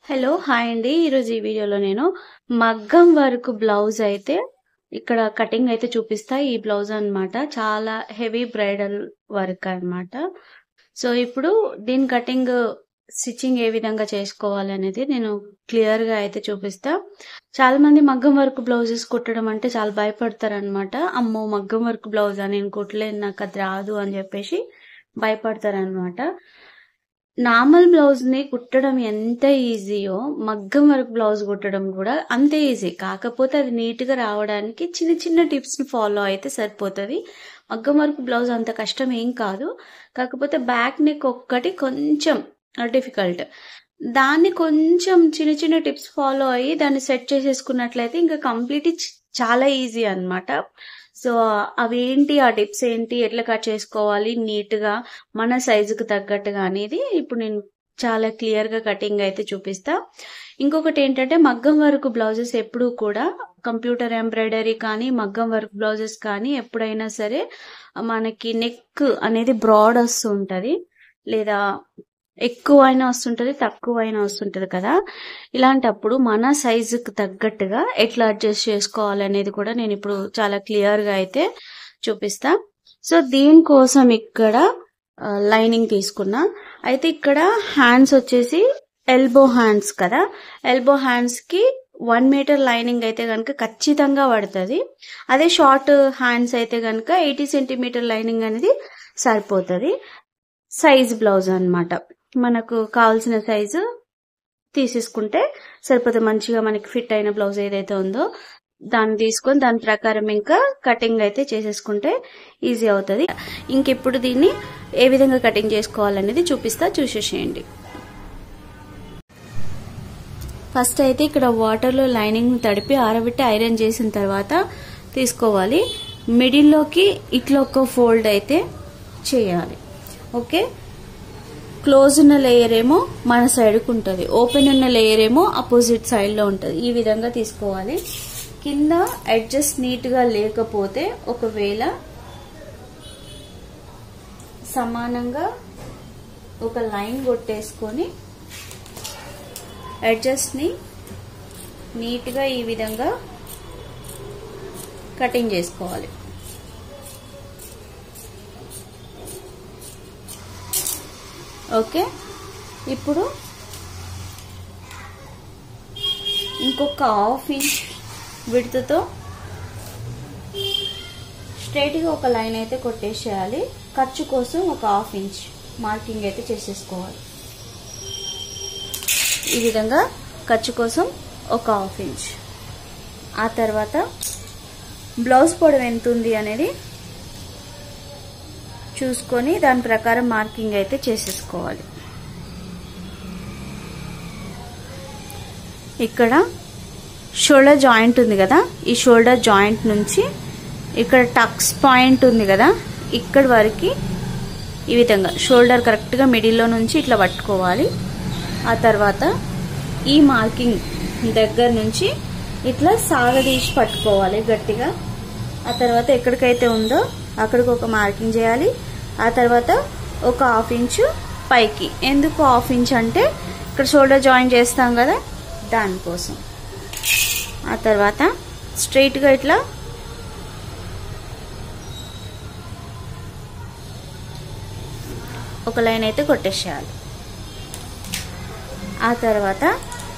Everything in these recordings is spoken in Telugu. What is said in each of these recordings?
హలో హాయ్ అండి. ఈరోజు ఈ వీడియోలో నేను మగ్గం వర్క్ బ్లౌజ్ అయితే ఇక్కడ కటింగ్ అయితే చూపిస్తా. ఈ బ్లౌజ్ అన్నమాట చాలా హెవీ బ్రైడల్ వర్క్ అన్నమాట. సో ఇప్పుడు దీని కటింగ్ స్టిచ్చింగ్ ఏ విధంగా చేసుకోవాలి అనేది నేను క్లియర్ గా అయితే చూపిస్తా. చాలా మంది మగ్గం వర్క్ బ్లౌజెస్ కుట్టడం అంటే చాలా భయపడతారు అనమాట. అమ్మో మగ్గం వర్క్ బ్లౌజా, నేను కుట్టలేను, నాకు అది రాదు అని చెప్పేసి భయపడతారు అనమాట. నార్మల్ బ్లౌజ్ ని కుట్టడం ఎంత ఈజీయో మగ్గం వర్క్ బ్లౌజ్ కుట్టడం కూడా అంతే ఈజీ. కాకపోతే అది నీట్ గా రావడానికి చిన్న చిన్న టిప్స్ ని ఫాలో అయితే సరిపోతుంది. మగ్గం వర్క్ బ్లౌజ్ అంత కష్టం ఏం కాదు, కాకపోతే బ్యాక్ నెక్ ఒక్కటి కొంచెం డిఫికల్ట్. దాన్ని కొంచెం చిన్న చిన్న టిప్స్ ఫాలో అయ్యి దాన్ని సెట్ చేసేసుకున్నట్లయితే ఇంకా కంప్లీట్ చాలా ఈజీ అన్నమాట. సో అవేంటి, ఆ టిప్స్ ఏంటి, ఎట్లా కట్ చేసుకోవాలి నీట్ గా మన సైజుకు తగ్గట్టుగా అనేది ఇప్పుడు నేను చాలా క్లియర్ గా కటింగ్ అయితే చూపిస్తా. ఇంకొకటి ఏంటంటే మగ్గం వర్క్ బ్లౌజెస్ ఎప్పుడు కూడా కంప్యూటర్ ఎంబ్రాయిడరీ కానీ మగ్గం వర్క్ బ్లౌజెస్ కానీ ఎప్పుడైనా సరే మనకి నెక్ అనేది బ్రాడ్ వస్తుంటది, లేదా ఎక్కువ అయినా వస్తుంటది, తక్కువ అయినా వస్తుంటది కదా. ఇలాంటప్పుడు మన సైజుకి తగ్గట్టుగా ఎట్లా అడ్జస్ట్ చేసుకోవాలి అనేది కూడా నేను ఇప్పుడు చాలా క్లియర్ గా అయితే చూపిస్తా. సో దీనికోసం ఇక్కడ లైనింగ్ తీసుకున్నా. అయితే ఇక్కడ హ్యాండ్స్ వచ్చేసి ఎల్బో హ్యాండ్స్ కదా, ఎల్బో హ్యాండ్స్ కి 1 మీటర్ లైనింగ్ అయితే గనక ఖచ్చితంగా పడుతుంది. అదే షార్ట్ హ్యాండ్స్ అయితే గనక 80 సెంటీమీటర్ లైనింగ్ అనేది సరిపోతుంది. సైజ్ బ్లౌజ్ అన్నమాట, మనకు కావాల్సిన సైజు తీసేసుకుంటే సరిపోతుంది. మంచిగా మనకి ఫిట్ అయిన బ్లౌజ్ ఏదైతే ఉందో దాన్ని తీసుకొని దాని ప్రకారం ఇంకా కటింగ్ అయితే చేసేసుకుంటే ఈజీ అవుతుంది. ఇంకెప్పుడు దీన్ని ఏ విధంగా కటింగ్ చేసుకోవాలనేది చూపిస్తా, చూసేసేయండి. ఫస్ట్ అయితే ఇక్కడ వాటర్లో లైనింగ్ తడిపి ఆరబెట్టి ఐరన్ చేసిన తర్వాత తీసుకోవాలి. మిడిల్లోకి ఇట్లా ఒక ఫోల్డ్ అయితే చేయాలి. ఓకే, క్లోజ్ ఉన్న లేయర్ ఏమో మన సైడ్కు ఉంటుంది, ఓపెన్ ఉన్న లేయర్ ఏమో అపోజిట్ సైడ్ లో ఉంటుంది. ఈ విధంగా తీసుకోవాలి. కింద అడ్జస్ట్ నీట్ గా లేకపోతే ఒకవేళ సమానంగా ఒక లైన్ కొట్టేసుకొని అడ్జస్ట్ ని నీట్ గా ఈ విధంగా కటింగ్ చేసుకోవాలి. ఓకే, ఇప్పుడు ఇంకొక ½ ఇంచ్ విడ్త్తో స్ట్రైట్ గా ఒక లైన్ అయితే కొట్టేసేయాలి. ఖర్చు కోసం ఒక ½ ఇంచ్ మార్కింగ్ అయితే చేసేసుకోవాలి. ఈ విధంగా ఖర్చు కోసం ఒక ½ ఇంచ్. ఆ తర్వాత బ్లౌజ్ పొడవు ఎంత ఉంది అనేది చూసుకొని దాని ప్రకారం మార్కింగ్ అయితే చేసేసుకోవాలి. ఇక్కడ షోల్డర్ జాయింట్ ఉంది కదా, ఈ షోల్డర్ జాయింట్ నుంచి ఇక్కడ టక్స్ పాయింట్ ఉంది కదా, ఇక్కడి వరకు ఈ విధంగా షోల్డర్ కరెక్ట్ గా మిడిల్లో నుంచి ఇట్లా పట్టుకోవాలి. ఆ తర్వాత ఈ మార్కింగ్ దగ్గర నుంచి ఇట్లా సాగదీసి పట్టుకోవాలి గట్టిగా. ఆ తర్వాత ఎక్కడికైతే ఉందో అక్కడికి ఒక మార్కింగ్ చేయాలి. ఆ తర్వాత ఒక ½ ఇంచు పైకి. ఎందుకు ½ ఇంచ్ అంటే ఇక్కడ షోల్డర్ జాయిన్ చేస్తాం కదా, దానికోసం. ఆ తర్వాత స్ట్రైట్ గా ఇట్లా ఒక లైన్ అయితే కొట్టేసేయాలి. ఆ తర్వాత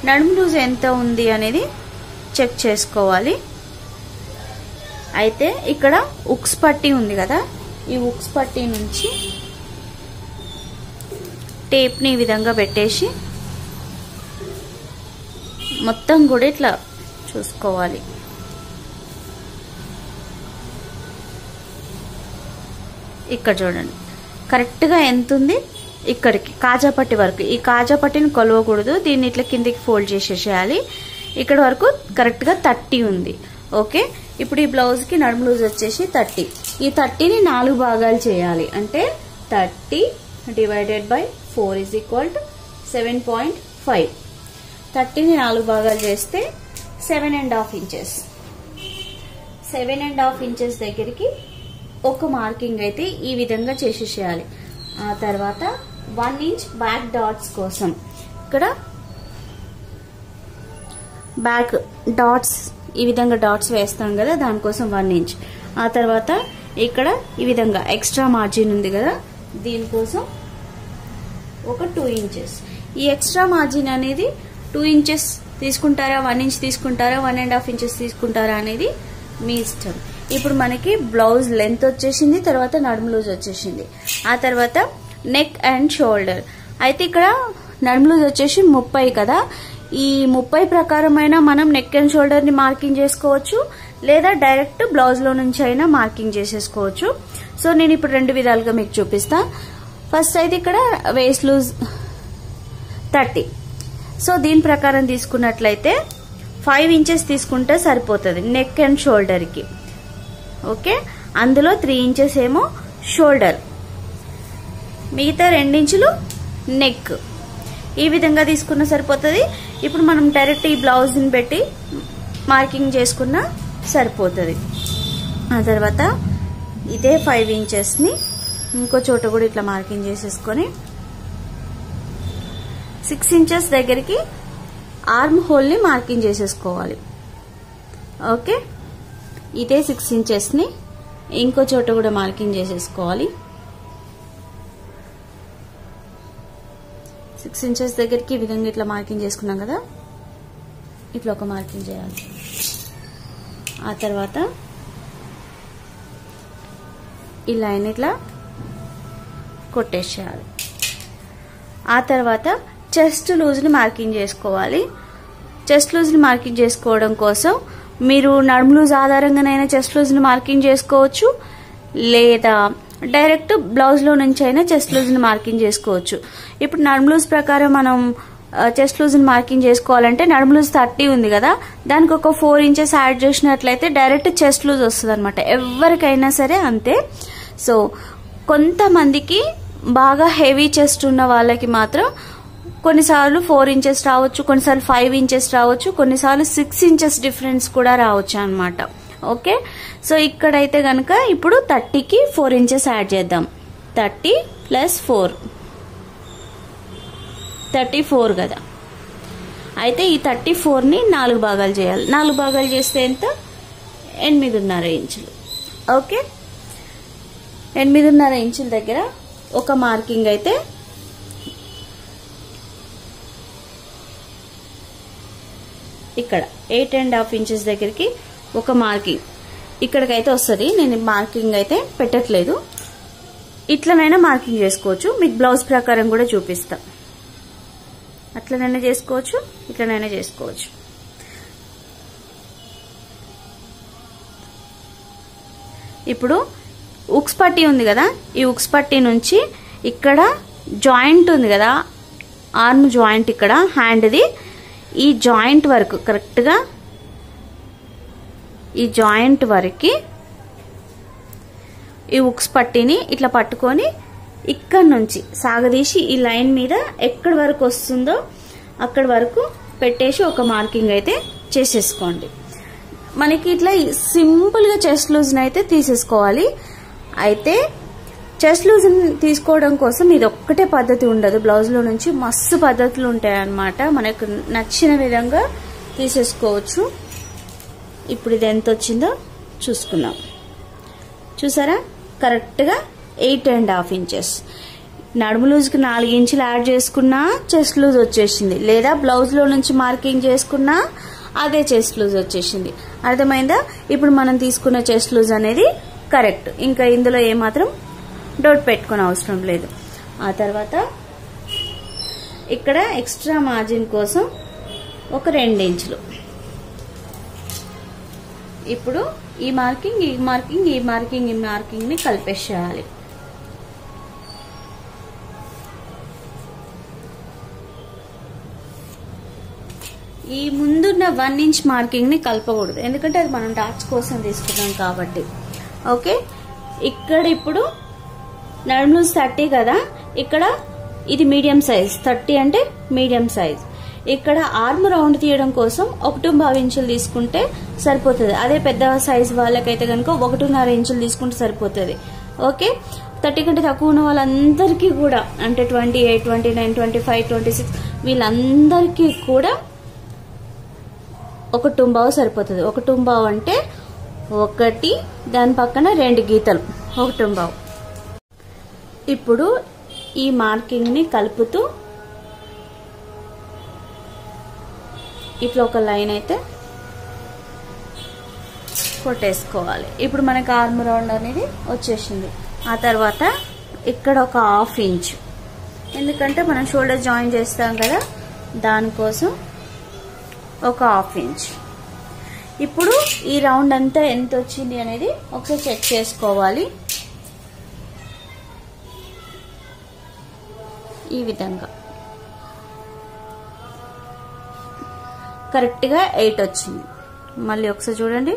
నడుము లూజ్ ఎంత ఉంది అనేది చెక్ చేసుకోవాలి. అయితే ఇక్కడ ఉక్స్ పట్టీ ఉంది కదా, ఈ ఉక్స్ పట్టీ నుంచి టేప్ ని ఈ విధంగా పెట్టేసి మొత్తం కూడా ఇట్లా చూసుకోవాలి. ఇక్కడ చూడండి కరెక్ట్ గా ఎంత ఉంది, ఇక్కడికి కాజా పట్టి వరకు. ఈ కాజా పట్టిని కొలవకూడదు, దీన్ని ఇట్లా కిందికి ఫోల్డ్ చేసేసేయాలి. ఇక్కడ వరకు కరెక్ట్ గా 30 ఉంది. ఓకే, ఇప్పుడు ఈ బ్లౌజ్ కి నడుము లూజ్ వచ్చేసి 30. ఈ 30ని 4 భాగాలు చేయాలి. అంటే 30 divided by 4 is equal to 7.5. 30ని 4 భాగాలు చేస్తే 7.5 ఇంచెస్. 7.5 ఇంచెస్ దగ్గరికి ఒక మార్కింగ్ అయితే ఈ విధంగా చేసేసేయాలి. ఆ తర్వాత 1 ఇంచ్ బ్యాక్ డాట్స్ కోసం ఇక్కడ బ్యాక్ డాట్స్ ఈ విధంగా డాట్స్ వేస్తాం కదా, దానికోసం 1 ఇంచ్. ఆ తర్వాత ఇక్కడ ఈ విధంగా ఎక్స్ట్రా మార్జిన్ ఉంది కదా, దీనికోసం ఒక 2 ఇంచెస్. ఈ ఎక్స్ట్రా మార్జిన్ అనేది 2 ఇంచెస్ తీసుకుంటారా, 1 ఇంచ్ తీసుకుంటారా, 1.5 ఇంచెస్ తీసుకుంటారా అనేది మీ ఇష్టం. ఇప్పుడు మనకి బ్లౌజ్ లెంత్ వచ్చేసింది, తర్వాత నడుము లూజ్ వచ్చేసింది. ఆ తర్వాత నెక్ అండ్ షోల్డర్. అయితే ఇక్కడ నడుము లూజ్ వచ్చేసి 30 కదా, ఈ 30 ప్రకారమైన మనం నెక్ అండ్ షోల్డర్ ని మార్కింగ్ చేసుకోవచ్చు, లేదా డైరెక్ట్ బ్లౌజ్ లో నుంచి అయినా మార్కింగ్ చేసేసుకోవచ్చు. సో నేను ఇప్పుడు 2 విధాలుగా మీకు చూపిస్తా. ఫస్ట్ అయితే ఇక్కడ వేస్ట్ లూజ్ 30. సో దీని ప్రకారం తీసుకున్నట్లయితే 5 ఇంచెస్ తీసుకుంటే సరిపోతుంది నెక్ అండ్ షోల్డర్ కి. ఓకే, అందులో 3 ఇంచెస్ ఏమో షోల్డర్, మిగతా 2 ఇంచులు నెక్. ఈ విధంగా తీసుకున్న సరిపోతుంది. ఇప్పుడు మనం డైరెక్ట్ ఈ బ్లౌజ్ ని పెట్టి మార్కింగ్ చేసుకున్నా సరిపోతుంది. ఆ తర్వాత ఇదే 5 ఇంచెస్ ని ఇంకో చోట కూడా ఇట్లా మార్కింగ్ చేసేసుకొని 6 ఇంచెస్ దగ్గరికి ఆర్మ్ హోల్ ని మార్కింగ్ చేసేసుకోవాలి. ఓకే, ఇదే 6 ఇంచెస్ ని ఇంకో చోట కూడా మార్కింగ్ చేసేసుకోవాలి. 6 ఇంచెస్ దగ్గరికి ఈ విధంగా ఇట్లా మార్కింగ్ చేసుకున్నాం కదా, ఇట్లా ఒక మార్కింగ్ చేయాలి. ఆ తర్వాత ఈ లైన్ ఇట్లా కొట్టేసేయాలి. ఆ తర్వాత చెస్ట్ లూజ్ ని మార్కింగ్ చేసుకోవాలి. చెస్ట్ లూజ్ ని మార్కింగ్ చేసుకోవడం కోసం మీరు నడుము లూజ్ ఆధారంగానైనా చెస్ట్ లూజ్ ని మార్కింగ్ చేసుకోవచ్చు, లేదా డైరెక్ట్ బ్లౌజ్ లో నుంచి అయినా చెస్ట్ లూజ్ ని మార్కింగ్ చేసుకోవచ్చు. ఇప్పుడు నడుము లూజ్ ప్రకారం మనం చెస్ట్ లూజ్ ని మార్కింగ్ చేసుకోవాలంటే నడుము లూజ్ 30 ఉంది కదా, దానికి ఒక 4 ఇంచెస్ యాడ్ చేసినట్లయితే డైరెక్ట్ చెస్ట్ లూజ్ వస్తుంది అనమాట. ఎవరికైనా సరే అంతే. సో కొంతమందికి బాగా హెవీ చెస్ట్ ఉన్న వాళ్ళకి మాత్రం కొన్నిసార్లు 4 ఇంచెస్ రావచ్చు, కొన్నిసార్లు 5 ఇంచెస్ రావచ్చు, కొన్నిసార్లు 6 ఇంచెస్ డిఫరెన్స్ కూడా రావచ్చు అన్నమాట. ఓకే, సో ఇక్కడైతే గనక ఇప్పుడు 30కి 4 ఇంచెస్ యాడ్ చేద్దాం. 30 + 4 34 కదా. అయితే ఈ 34ని 4 భాగాలు చేయాలి. 4 భాగాలు చేస్తే ఎంత? 8.5 ఇంచులు. ఓకే, 8.5 ఇంచుల దగ్గర ఒక మార్కింగ్ అయితే ఇక్కడ 8.5 ఇంచెస్ దగ్గరికి ఒక మార్కింగ్ ఇక్కడికైతే వస్తుంది. నేను మార్కింగ్ అయితే పెట్టట్లేదు, ఇట్లనైనా మార్కింగ్ చేసుకోవచ్చు. మీకు బ్లౌజ్ ప్రకారం కూడా చూపిస్తా. అట్లనైనా చేసుకోవచ్చు, ఇట్లనైనా చేసుకోవచ్చు. ఇప్పుడు ఉక్స్ పట్టీ ఉంది కదా, ఈ ఉక్స్ పట్టీ నుంచి ఇక్కడ జాయింట్ ఉంది కదా, ఆర్మ్ జాయింట్, ఇక్కడ హ్యాండ్ది ఈ జాయింట్ వరకు కరెక్ట్గా ఈ జాయింట్ వరకు ఈ ఉక్స్ పట్టీని ఇట్లా పట్టుకొని ఇక్కడ నుంచి సాగదీసి ఈ లైన్ మీద ఎక్కడి వరకు వస్తుందో అక్కడి వరకు పెట్టేసి ఒక మార్కింగ్ అయితే చేసేసుకోండి. మనకి ఇట్లా సింపుల్గా చెస్ట్ లూజ్ని అయితే తీసేసుకోవాలి. అయితే చెస్ట్ లూజ్ తీసుకోవడం కోసం ఇది ఒక్కటే పద్ధతి ఉండదు, బ్లౌజ్లో నుంచి మస్తు పద్ధతులు ఉంటాయి అన్నమాట. మనకు నచ్చిన విధంగా తీసేసుకోవచ్చు. ఇప్పుడు ఇది ఎంత వచ్చిందో చూసుకుందాం. చూసారా, కరెక్ట్గా 8.5 ఇంచెస్. నడుము లూజ్కి 4 ఇంచులు యాడ్ చేసుకున్నా చెస్ట్ లూజ్ వచ్చేసింది, లేదా బ్లౌజ్లో నుంచి మార్కింగ్ చేసుకున్నా అదే చెస్ట్ లూజ్ వచ్చేసింది. అర్థమైందా? ఇప్పుడు మనం తీసుకున్న చెస్ట్ లూజ్ అనేది కరెక్ట్, ఇంకా ఇందులో ఏమాత్రం డౌట్ పెట్టుకునే అవసరం లేదు. ఆ తర్వాత ఇక్కడ ఎక్స్ట్రా మార్జిన్ కోసం ఒక 2 ఇంచులు. ఇప్పుడు ఈ మార్కింగ్ ఈ మార్కింగ్ ఈ మార్కింగ్ ఈ మార్కింగ్ ని కలిపేసేయాలి. ఈ ముందున్న 1 ఇంచ్ మార్కింగ్ ని కలపకూడదు, ఎందుకంటే అది మనం డాట్స్ కోసం తీసుకున్నాం కాబట్టి. ఓకే, ఇక్కడ ఇప్పుడు నడుము లూజ్ 30 కదా, ఇక్కడ ఇది మీడియం సైజ్, 30 అంటే మీడియం సైజ్. ఇక్కడ ఆర్మ్ రౌండ్ తీయడం కోసం 1.5 ఇంచులు తీసుకుంటే సరిపోతుంది. అదే పెద్ద సైజ్ వాళ్ళకైతే కనుక 1.5 ఇంచులు తీసుకుంటే సరిపోతుంది. ఓకే, 30 కంటే తక్కువ ఉన్న వాళ్ళందరికీ కూడా, అంటే 28, 29, 25, 26 వీళ్ళందరికీ కూడా ఒక టుంబావు సరిపోతుంది. ఒక టుంబావు అంటే 1, దాని పక్కన 2 గీతలు, ఒక టుంబావు. ఇప్పుడు ఈ మార్కింగ్ ని కలుపుతూ ఇట్లా ఒక లైన్ అయితే కొట్టేసుకోవాలి. ఇప్పుడు మనకి ఆర్మ్ రౌండ్ అనేది వచ్చేసింది. ఆ తర్వాత ఇక్కడ ఒక 1/2 ఇంచ్, ఎందుకంటే మనం షోల్డర్ జాయిన్ చేస్తాం కదా, దానికోసం ఒక 1/2 ఇంచ్. ఇప్పుడు ఈ రౌండ్ అంతా ఎంత వచ్చింది అనేది ఒకసారి చెక్ చేసుకోవాలి. ఈ విధంగా కరెక్ట్ గా 8 వచ్చింది. మళ్ళీ ఒకసారి చూడండి.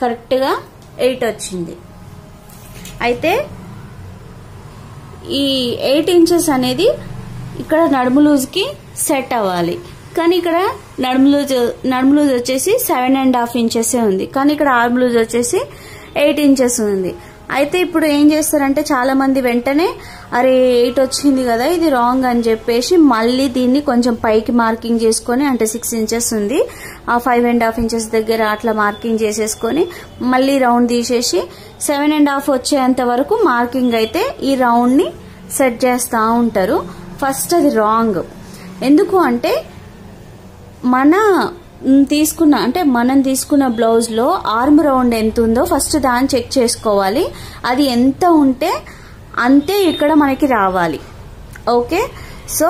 కరెక్ట్ గా 8 వచ్చింది. అయితే ఈ 8 ఇంచెస్ అనేది ఇక్కడ నడుము లూజ్ కి సెట్ అవ్వాలి. కానీ ఇక్కడ నడుము లూజ్ వచ్చేసి 7.5 ఇంచెస్ ఉంది, కానీ ఇక్కడ ఆర్మ్ లూజ్ వచ్చేసి 8 ఇంచెస్ ఉంది. అయితే ఇప్పుడు ఏం చేస్తారంటే చాలా మంది వెంటనే అరే 8 వచ్చింది కదా ఇది రాంగ్ అని చెప్పేసి మళ్ళీ దీన్ని కొంచెం పైకి మార్కింగ్ చేసుకొని, అంటే 6 ఇంచెస్ ఉంది ఆ 5.5 ఇంచెస్ దగ్గర అట్లా మార్కింగ్ చేసేసుకొని మళ్ళీ రౌండ్ తీసేసి 7.5 వచ్చేంత వరకు మార్కింగ్ అయితే ఈ రౌండ్ ని సెట్ చేస్తా ఉంటారు. ఫస్ట్ అది రాంగ్. ఎందుకు అంటే మనం తీసుకున్న బ్లౌజ్ లో ఆర్మ్ రౌండ్ ఎంత ఉందో ఫస్ట్ దాన్ని చెక్ చేసుకోవాలి. అది ఎంత ఉంటే అంతే ఇక్కడ మనకి రావాలి. ఓకే, సో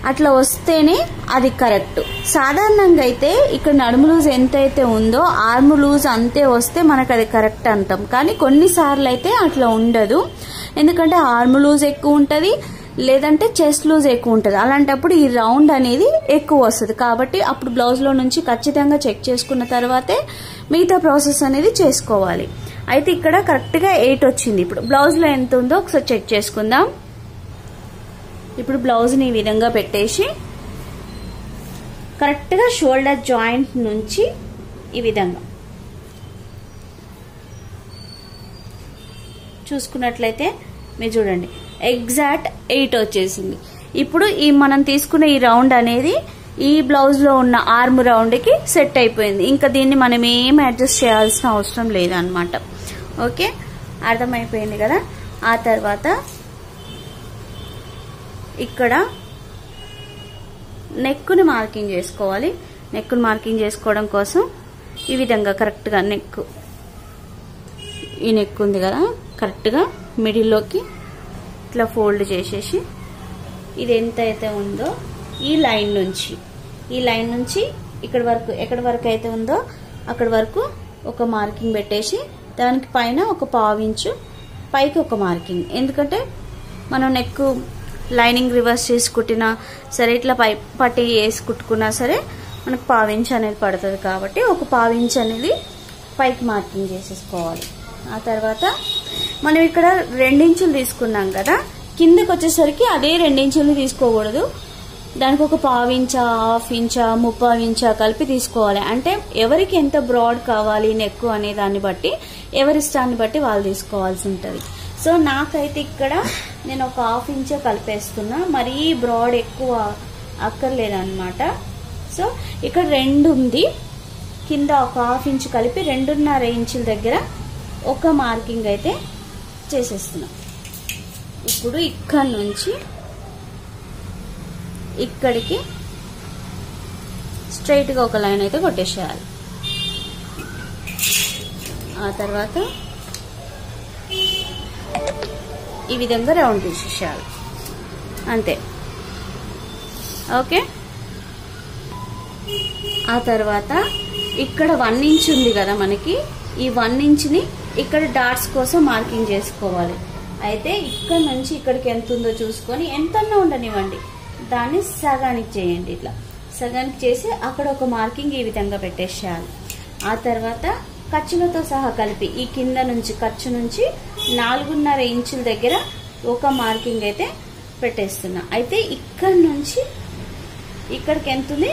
అట్లా వస్తేనే అది కరెక్ట్. సాధారణంగా అయితే ఇక్కడ నడుము లూజ్ ఎంత అయితే ఉందో ఆర్మ్ లూజ్ అంతే వస్తే మనకు అది కరెక్ట్ అంటాం. కానీ కొన్నిసార్లు అయితే అట్లా ఉండదు, ఎందుకంటే ఆర్మ్ లూజ్ ఎక్కువ ఉంటది, లేదంటే చెస్ట్ లూజ్ ఎక్కువ ఉంటుంది. అలాంటప్పుడు ఈ రౌండ్ అనేది ఎక్కువ వస్తుంది. కాబట్టి అప్పుడు బ్లౌజ్ లో నుంచి ఖచ్చితంగా చెక్ చేసుకున్న తర్వాతే మిగతా ప్రాసెస్ అనేది చేసుకోవాలి. అయితే ఇక్కడ కరెక్ట్ గా 8 వచ్చింది. ఇప్పుడు బ్లౌజ్ లో ఎంత ఉందో ఒకసారి చెక్ చేసుకుందాం. ఇప్పుడు బ్లౌజ్ ని ఈ విధంగా పెట్టేసి కరెక్ట్ గా షోల్డర్ జాయింట్ నుంచి ఈ విధంగా చూసుకున్నట్లయితే మీరు చూడండి ఎగ్జాక్ట్ 8 వచ్చేసింది. ఇప్పుడు ఈ మనం తీసుకున్న ఈ రౌండ్ అనేది ఈ బ్లౌజ్ లో ఉన్న ఆర్మ్ రౌండ్ కి సెట్ అయిపోయింది. ఇంకా దీన్ని మనం ఏం అడ్జస్ట్ చేయాల్సిన అవసరం లేదన్నమాట. ఓకే, అర్థమైపోయింది కదా. ఆ తర్వాత ఇక్కడ నెక్కుని మార్కింగ్ చేసుకోవాలి. నెక్కుని మార్కింగ్ చేసుకోవడం కోసం ఈ విధంగా కరెక్ట్ గా ఈ నెక్ ఉంది కదా, కరెక్ట్ గా మిడిల్లోకి ఇట్లా ఫోల్డ్ చేసేసి ఇది ఎంత అయితే ఉందో ఈ లైన్ నుంచి ఇక్కడ వరకు ఎక్కడి వరకు అయితే ఉందో అక్కడ వరకు ఒక మార్కింగ్ పెట్టేసి దానికి పైన ఒక 1/2 ఇంచు పైకి ఒక మార్కింగ్. ఎందుకంటే మనం నెక్ లైనింగ్ రివర్స్ చేసి కుట్టినా సరే, ఇట్లా పట్టి వేసి కుట్టుకున్నా సరే మనకు 1/2 ఇంచ్ అనేది పడుతుంది. కాబట్టి ఒక 1/2 ఇంచ్ అనేది పైకి మార్కింగ్ చేసేసుకోవాలి. ఆ తర్వాత మనం ఇక్కడ 2 ఇంచులు తీసుకున్నాం కదా, కిందకి వచ్చేసరికి అదే 2 ఇంచులు తీసుకోకూడదు. దానికి ఒక 1/2 ఇంచా, 1/2 ఇంచా, 3/4 ఇంచా కలిపి తీసుకోవాలి. అంటే ఎవరికి ఎంత బ్రాడ్ కావాలి నెక్ అనే దాన్ని బట్టి, ఎవరి ఇష్టాన్ని బట్టి వాళ్ళు తీసుకోవాల్సి ఉంటుంది. సో నాకైతే ఇక్కడ నేను ఒక 1/2 ఇంచే కలిపేస్తున్నా, మరీ బ్రాడ్ ఎక్కువ అక్కర్లేదన్నమాట. సో ఇక్కడ 2 ఉంది, కింద ఒక 1/2 ఇంచ్ కలిపి 2.5 ఇంచుల దగ్గర ఒక మార్కింగ్ అయితే చేసేస్తున్నాం. ఇప్పుడు ఇక్కడ నుంచి ఇక్కడికి స్ట్రైట్ గా ఒక లైన్ అయితే కొట్టేసేయాలి. ఆ తర్వాత ఈ విధంగా రౌండ్ తీసేసేయాలి, అంతే. ఓకే, ఆ తర్వాత ఇక్కడ 1 ఇంచ్ ఉంది కదా మనకి, ఈ 1 ఇంచ్ ని ఇక్కడ డాట్స్ కోసం మార్కింగ్ చేసుకోవాలి. అయితే ఇక్కడ నుంచి ఇక్కడికి ఎంత ఉందో చూసుకొని, ఎంతన్నా ఉండనివ్వండి, దాన్ని సగానికి చేయండి. ఇట్లా సగానికి చేసి అక్కడ ఒక మార్కింగ్ ఈ విధంగా పెట్టేసేయాలి. ఆ తర్వాత ఖర్చులతో సహా కలిపి ఈ కింద నుంచి ఖర్చు నుంచి 4.5 ఇంచుల దగ్గర ఒక మార్కింగ్ అయితే పెట్టేస్తున్నా. అయితే ఇక్కడ నుంచి ఇక్కడికి ఎంత ఉంది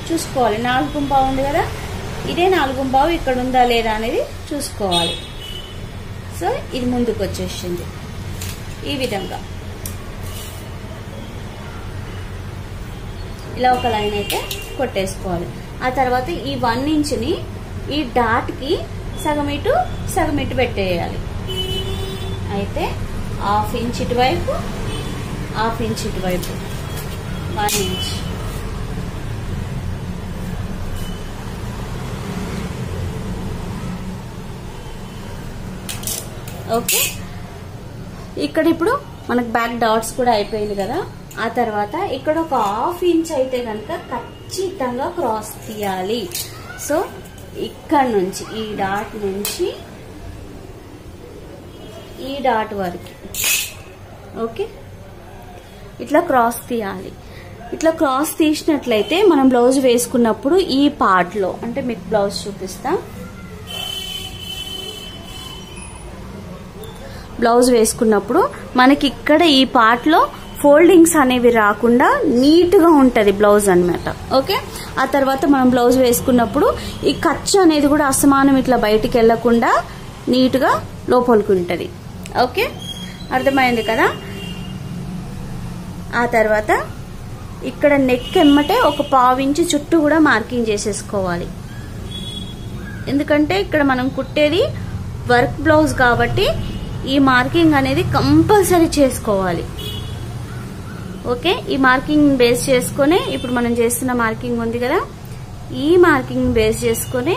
చూసుకోవాలి. 4.5 ఉంది కదా, ఇదే 4.5 ఇక్కడ ఉందా లేదా అనేది చూసుకోవాలి. సో ఇది ముందుకు వచ్చేసింది ఈ విధంగా. ఇలా ఒక లైన్ అయితే కొట్టేసుకోవాలి. ఆ తర్వాత ఈ 1 ఇంచుని ఈ డాట్ కి సగం ఇటు పెట్టేయాలి. అయితే 1/2 ఇంచ్ ఇటువైపు 1/2 ఇంచ్ ఇటువైపు 1 ఇంచ్. ఓకే, ఇక్కడ ఇప్పుడు మనకు బ్యాక్ డాట్స్ కూడా అయిపోయింది కదా. ఆ తర్వాత ఇక్కడ ఒక 1/2 ఇంచ్ అయితే కనుక ఖచ్చితంగా క్రాస్ తీయాలి. సో ఇక్కడ నుంచి ఈ డాట్ నుంచి ఈ డాట్ వరకు ఓకే ఇట్లా క్రాస్ తీయాలి. ఇట్లా క్రాస్ తీసినట్లయితే మనం బ్లౌజ్ వేసుకున్నప్పుడు ఈ పార్ట్ లో, అంటే మీకు బ్లౌజ్ చూపిస్తా, బ్లౌజ్ వేసుకున్నప్పుడు మనకి ఇక్కడ ఈ పార్ట్ లో ఫోల్డింగ్స్ అనేవి రాకుండా నీట్ గా ఉంటది బ్లౌజ్ అన్నమాట. ఓకే, ఆ తర్వాత మనం బ్లౌజ్ వేసుకున్నప్పుడు ఈ ఖర్చు అనేది కూడా అసమానం ఇట్లా బయటికి వెళ్లకుండా నీట్ గా లోపలికి ఉంటది. ఓకే, అర్థమైంది కదా. ఆ తర్వాత ఇక్కడ నెక్ ఎమ్మటే ఒక 1/2 ఇంచు చుట్టూ కూడా మార్కింగ్ చేసేసుకోవాలి. ఎందుకంటే ఇక్కడ మనం కుట్టేది వర్క్ బ్లౌజ్ కాబట్టి ఈ మార్కింగ్ అనేది కంపల్సరీ చేసుకోవాలి. ఓకే, ఈ మార్కింగ్ బేస్ చేసుకుని ఇప్పుడు మనం చేస్తున్న మార్కింగ్ ఉంది కదా, ఈ మార్కింగ్ బేస్ చేసుకుని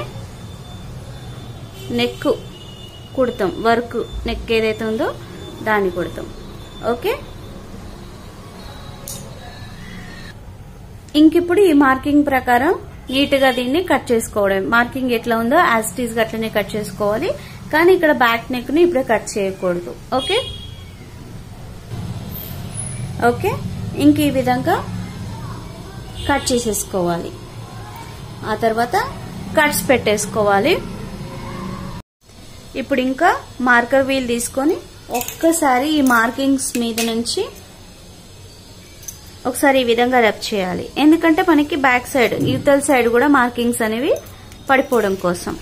నెక్ కుడతాం. వర్క్ నెక్ ఏదైతే ఉందో దాన్ని కుడతాం. ఓకే, ఇంకిప్పుడు ఈ మార్కింగ్ ప్రకారం నీట్ గా దీన్ని కట్ చేసుకోవడం. మార్కింగ్ ఎట్లా ఉందో యాజ్ ఇట్ ఈజ్ గా అట్లనే కట్ చేసుకోవాలి. కానీ ఇక్కడ బ్యాక్ నెక్ ని ఇప్పుడే కట్ చేయకూడదు. ఓకే ఓకే, ఇంక ఈ విధంగా కట్ చేసేసుకోవాలి. ఆ తర్వాత కట్స్ పెట్టేసుకోవాలి. ఇప్పుడు ఇంకా మార్కర్ వీల్ తీసుకొని ఒక్కసారి ఈ మార్కింగ్స్ మీద నుంచి ఒకసారి ఈ విధంగా రబ్ చేయాలి. ఎందుకంటే మనకి బ్యాక్ సైడ్ యువతల సైడ్ కూడా మార్కింగ్స్ అనేవి పడిపోవడం కోసం.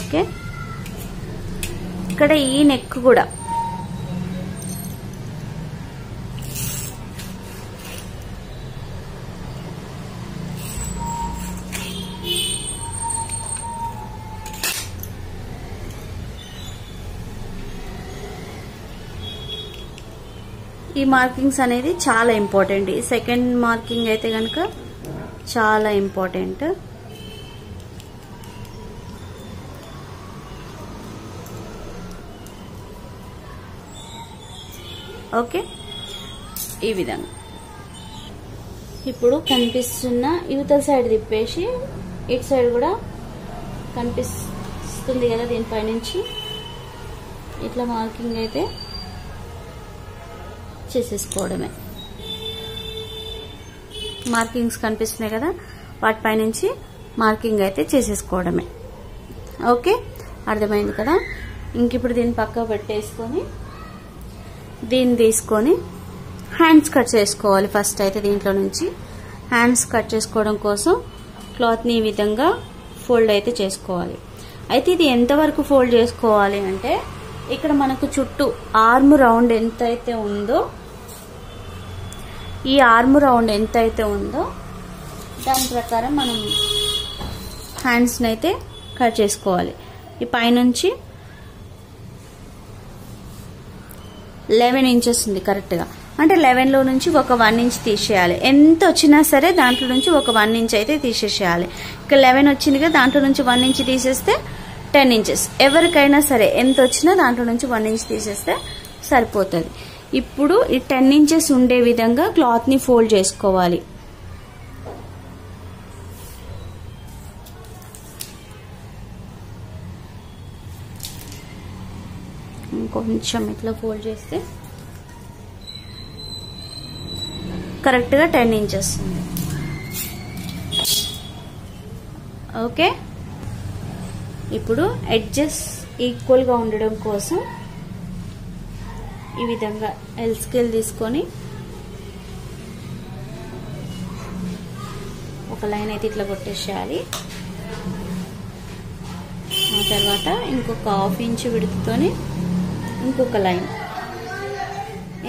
ఓకే, ఇక్కడ ఈ నెక్ కూడా ఈ మార్కింగ్స్ అనేది చాలా ఇంపార్టెంట్. ఈ సెకండ్ మార్కింగ్ అయితే కనుక చాలా ఇంపార్టెంట్. ఓకే, ఈ విధంగా ఇప్పుడు కనిపిస్తున్న యువతల సైడ్ తిప్పేసి ఇటు సైడ్ కూడా కనిపిస్తుంది కదా, దీనిపై నుంచి ఇట్లా మార్కింగ్ అయితే చేసేసుకోవడమే. మార్కింగ్స్ కనిపిస్తున్నాయి కదా, వాటిపై నుంచి మార్కింగ్ అయితే చేసేసుకోవడమే. ఓకే, అర్థమైంది కదా. ఇంక ఇప్పుడు దీన్ని పక్క పెట్టేసుకొని దీన్ని తీసుకొని హ్యాండ్స్ కట్ చేసుకోవాలి. ఫస్ట్ అయితే దీంట్లో నుంచి హ్యాండ్స్ కట్ చేసుకోవడం కోసం క్లాత్ని ఈ విధంగా ఫోల్డ్ అయితే చేసుకోవాలి. అయితే ఇది ఎంతవరకు ఫోల్డ్ చేసుకోవాలి అంటే, ఇక్కడ మనకు చుట్టూ ఆర్మ్ రౌండ్ ఎంతైతే ఉందో, ఈ ఆర్మ్ రౌండ్ ఎంతైతే ఉందో దాని ప్రకారం మనం హ్యాండ్స్ని అయితే కట్ చేసుకోవాలి. ఈ పైనుంచి 11 ఇంచెస్ ఉంది కరెక్ట్గా. అంటే 11లో నుంచి ఒక 1 ఇంచ్ తీసేయాలి. ఎంత వచ్చినా సరే దాంట్లో నుంచి ఒక 1 ఇంచ్ అయితే తీసేసేయాలి. ఇక్కడ 11 వచ్చింది కదా, దాంట్లో నుంచి 1 ఇంచ్ తీసేస్తే 10 ఇంచెస్. ఎవరికైనా సరే ఎంత వచ్చినా దాంట్లో నుంచి 1 ఇంచ్ తీసేస్తే సరిపోతుంది. ఇప్పుడు ఈ 10 ఇంచెస్ ఉండే విధంగా క్లాత్ని ఫోల్డ్ చేసుకోవాలి. కొంచెం ఇట్లా ఫోల్డ్ చేస్తే కరెక్ట్గా 10 ఇంచెస్ ఉంది. ఓకే, ఇప్పుడు ఎడ్జెస్ ఈక్వల్గా ఉండడం కోసం ఈ విధంగా ఎల్ స్కేల్ తీసుకొని ఒక లైన్ అయితే ఇట్లా కొట్టేసేయాలి. ఆ తర్వాత ఇంకొక 1/2 ఇంచ్ విడుతుతోని ఇంకొక లైన్,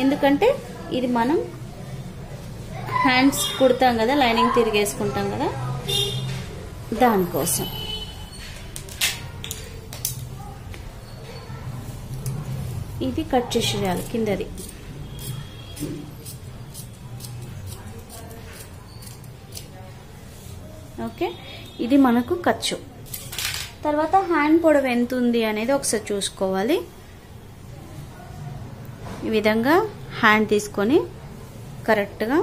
ఎందుకంటే ఇది మనం హ్యాండ్స్ కుడతాం కదా, లైనింగ్ తిరిగేసుకుంటాం కదా, దానికోసం. ఇది కట్ చేసేయాలి కిందది. ఓకే, ఇది మనకు ఖర్చు. తర్వాత హ్యాండ్ పొడవు ఎంత ఉంది అనేది ఒకసారి చూసుకోవాలి. ఈ విధంగా హ్యాండ్ తీసుకొని కరెక్ట్గా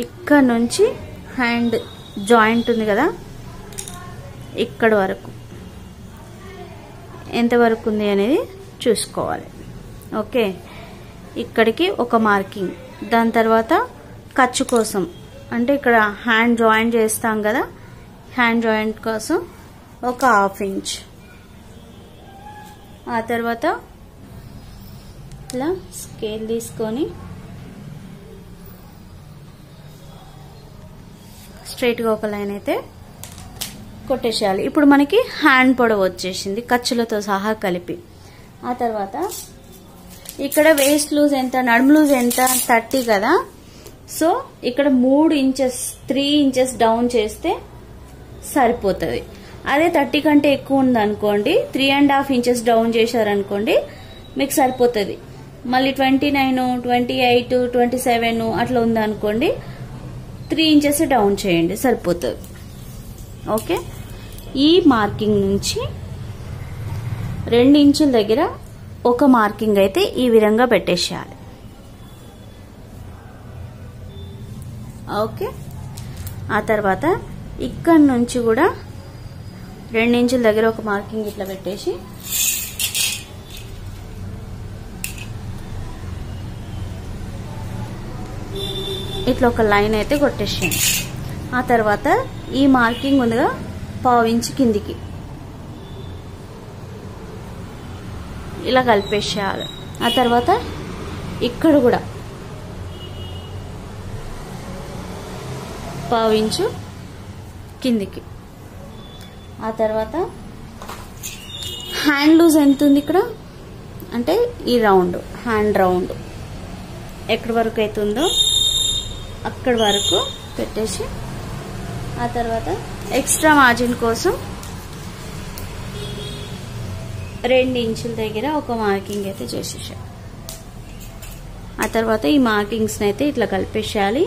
ఇక్కడ నుంచి హ్యాండ్ జాయింట్ ఉంది కదా, ఇక్కడ వరకు ఎంతవరకు ఉంది అనేది చూసుకోవాలి. ఓకే, ఇక్కడికి ఒక మార్కింగ్. దాని తర్వాత ఖర్చు కోసం అంటే ఇక్కడ హ్యాండ్ జాయింట్ చేస్తాం కదా, హ్యాండ్ జాయింట్ కోసం ఒక 1/2 ఇంచ్. ఆ తర్వాత ఇలా స్కేల్ తీసుకొని స్ట్రైట్గా ఒక లైన్ అయితే కొట్టేసేయాలి. ఇప్పుడు మనకి హ్యాండ్ పొడవు వచ్చేసింది ఖర్చులతో సహా కలిపి. ఆ తర్వాత ఇక్కడ వేస్ట్ లూజ్ ఎంత, నడుము లూజ్ ఎంత, 30 కదా. సో ఇక్కడ 3 ఇంచెస్ డౌన్ చేస్తే సరిపోతుంది. అదే 30 కంటే ఎక్కువ ఉందనుకోండి, 3.5 ఇంచెస్ డౌన్ చేశారనుకోండి మీకు సరిపోతుంది. మళ్ళీ 29, 28, 27 అట్లా ఉందనుకోండి 3 ఇంచెస్ డౌన్ చేయండి సరిపోతుంది. ఓకే, ఈ మార్కింగ్ నుంచి 2 ఇంచుల దగ్గర ఒక మార్కింగ్ అయితే ఈ విధంగా పెట్టేసేయాలి. ఓకే, ఆ తర్వాత ఇక్కడ నుంచి కూడా 2 ఇంచుల దగ్గర ఒక మార్కింగ్ ఇట్లా పెట్టేసి ఇట్లా ఒక లైన్ అయితే కొట్టేసేయండి. ఆ తర్వాత ఈ మార్కింగ్ ఉందిగా 1/2 ఇంచ్ కిందికి ఇలా కలిపేసేయాలి. ఆ తర్వాత ఇక్కడ కూడా 1/2 ఇంచు కిందికి. ఆ తర్వాత హ్యాండ్ లూజ్ ఎంత ఉంది ఇక్కడ అంటే ఈ రౌండ్, హ్యాండ్ రౌండ్ ఎక్కడి వరకు అవుతుందో అక్కడి వరకు పెట్టేసి, ఆ తర్వాత ఎక్స్ట్రా మార్జిన్ కోసం 2 ఇంచుల దగ్గర ఒక మార్కింగ్ అయితే చేసేసాం. ఆ తర్వాత ఈ మార్కింగ్స్ అయితే ఇట్లా కలిపేసేయాలి.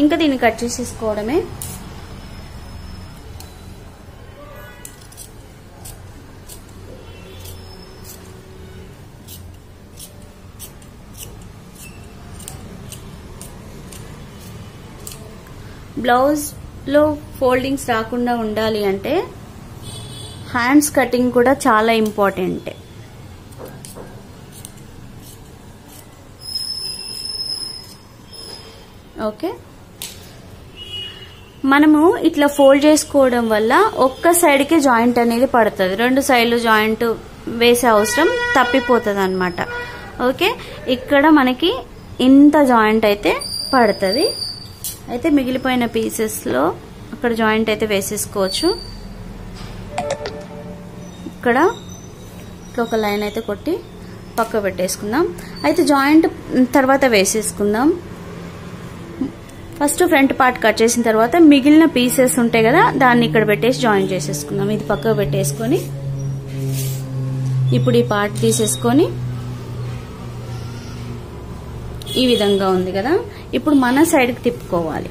ఇంకా దీన్ని కట్ చేసేసుకోవడమే. బ్లౌజ్ లో ఫోల్డింగ్స్ రాకుండా ఉండాలి అంటే హ్యాండ్స్ కటింగ్ కూడా చాలా ఇంపార్టెంట్. ఓకే, మనము ఇట్లా ఫోల్డ్ చేసుకోవడం వల్ల ఒక్క సైడ్ కి జాయింట్ అనేది పడుతుంది, 2 సైడ్లు జాయింట్ వేసే అవసరం తప్పిపోతుంది అన్నమాట. ఓకే, ఇక్కడ మనకి ఇంత జాయింట్ అయితే పడుతుంది. అయితే మిగిలిపోయిన పీసెస్ లో అక్కడ జాయింట్ అయితే వేసేసుకోవచ్చు. ఇక్కడ ఒక లైన్ అయితే కొట్టి పక్క పెట్టేసుకుందాం. అయితే జాయింట్ తర్వాత వేసేసుకుందాం. ఫస్ట్ ఫ్రంట్ పార్ట్ కట్ చేసిన తర్వాత మిగిలిన పీసెస్ ఉంటాయి కదా, దాన్ని ఇక్కడ పెట్టేసి జాయిన్ చేసేసుకుందాం. ఇది పక్కకు పెట్టేసుకొని ఇప్పుడు ఈ పార్ట్ తీసేసుకొని ఈ విధంగా ఉంది కదా, ఇప్పుడు మన సైడ్కి తిప్పుకోవాలి.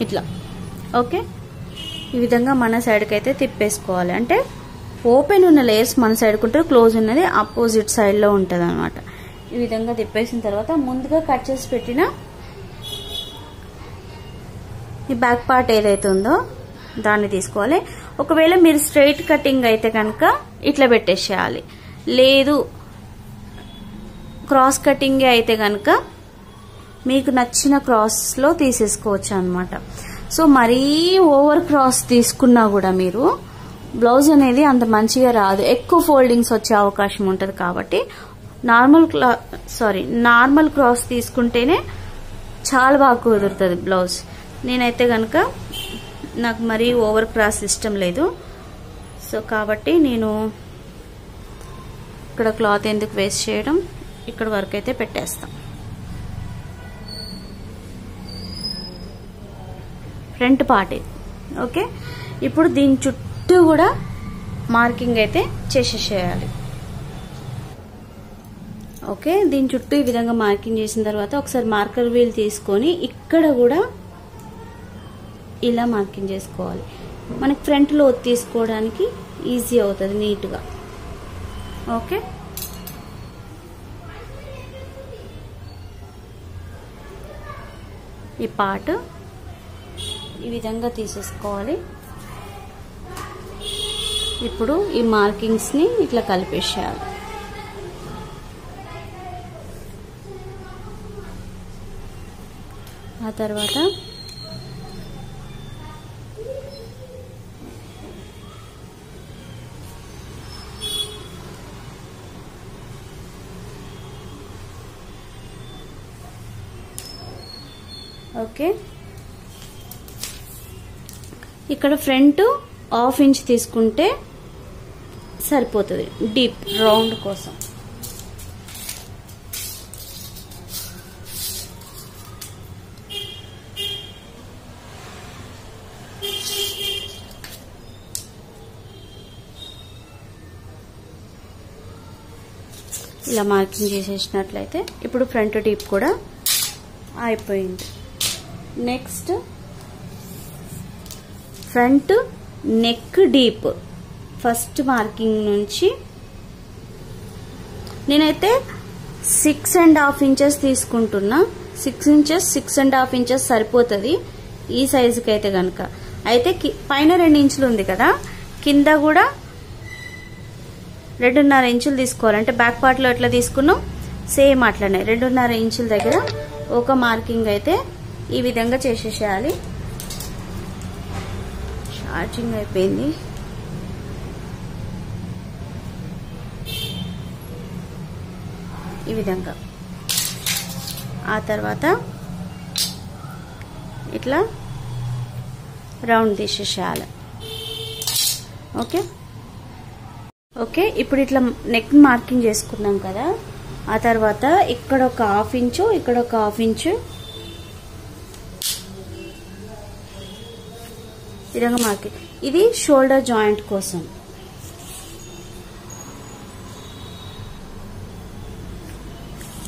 ఇట్లా ఓకే, ఈ విధంగా మన సైడ్కి అయితే తిప్పేసుకోవాలి. అంటే ఓపెన్ ఉన్న లేయర్స్ మన సైడ్కి ఉంటుంది, క్లోజ్ ఉన్నది ఆపోజిట్ సైడ్లో ఉంటుంది అనమాట. ఈ విధంగా తిప్పేసిన తర్వాత ముందుగా కట్ చేసి పెట్టిన ఈ బ్యాక్ పార్ట్ ఏదైతే ఉందో దాన్ని తీసుకోవాలి. ఒకవేళ మీరు స్ట్రైట్ కటింగ్ అయితే కనుక ఇట్లా పెట్టేసేయాలి, లేదు క్రాస్ కటింగ్ అయితే కనుక మీకు నచ్చిన క్రాస్లో తీసేసుకోవచ్చు అనమాట. సో మరీ ఓవర్ క్రాస్ తీసుకున్నా కూడా మీరు బ్లౌజ్ అనేది అంత మంచిగా రాదు, ఎక్కువ ఫోల్డింగ్స్ వచ్చే అవకాశం ఉంటుంది. కాబట్టి నార్మల్ క్రాస్ తీసుకుంటేనే చాలా బాగా కుదురుతుంది బ్లౌజ్. నేనైతే కనుక నాకు మరీ ఓవర్ క్రాస్ ఇష్టం లేదు. సో కాబట్టి నేను ఇక్కడ క్లాత్ ఎందుకు వేస్ట్ చేయడం, ఇక్కడ వరకు అయితే పెట్టేస్తాం. Front part okay. ఇప్పుడు దీని చుట్టూ కూడా మార్కింగ్ అయితే చేసేసేయాలి. ఓకే, దీని చుట్టూ ఈ విధంగా మార్కింగ్ చేసిన తర్వాత ఒకసారి మార్కర్ వీల్ తీసుకొని ఇక్కడ కూడా ఇలా మార్కింగ్ చేసుకోవాలి. మనకి ఫ్రంట్లో తీసుకోవడానికి ఈజీ అవుతుంది నీట్గా. ఓకే, ఈ పార్ట్ ఈ విధంగా తీసేసుకోవాలి. ఇప్పుడు ఈ మార్కింగ్స్ని ఇట్లా కలిపేసేయాలి. ఆ తర్వాత ఓకే, ఇక్కడ ఫ్రంట్ 1/2 ఇంచ్ తీసుకుంటే సరిపోతుంది డీప్ రౌండ్ కోసం. ఇలా మార్కింగ్ చేసేసినట్లయితే ఇప్పుడు ఫ్రంట్ డీప్ కూడా అయిపోయింది. Next front neck deep first marking నుంచి నేనైతే 6.5 ఇంచెస్ తీసుకుంటున్నా. 6 ఇంచెస్ 6.5 ఇంచెస్ సరిపోతుంది ఈ సైజుకి అయితే కనుక. అయితే పైన 2 ఇంచులు ఉంది కదా, కింద కూడా 2.5 ఇంచులు తీసుకోవాలి. అంటే బ్యాక్ పార్ట్ లో ఎట్లా తీసుకున్నాం సేమ్ అట్లనే 2.5 ఇంచుల దగ్గర ఒక మార్కింగ్ అయితే ఈ విధంగా చేసేసేయాలి. ఛార్జింగ్ అయిపోయింది. ఈ విధంగా ఆ తర్వాత ఇట్లా రౌండ్ తీసేసేయాలి. ఓకే ఓకే, ఇప్పుడు ఇట్లా నెక్ మార్కింగ్ చేసుకున్నాం కదా. ఆ తర్వాత ఇక్కడ ఒక 1/2 ఇంచు, ఇక్కడ ఒక 1/2 ఇంచు ఈ విధంగా మార్కింగ్. ఇది షోల్డర్ జాయింట్ కోసం.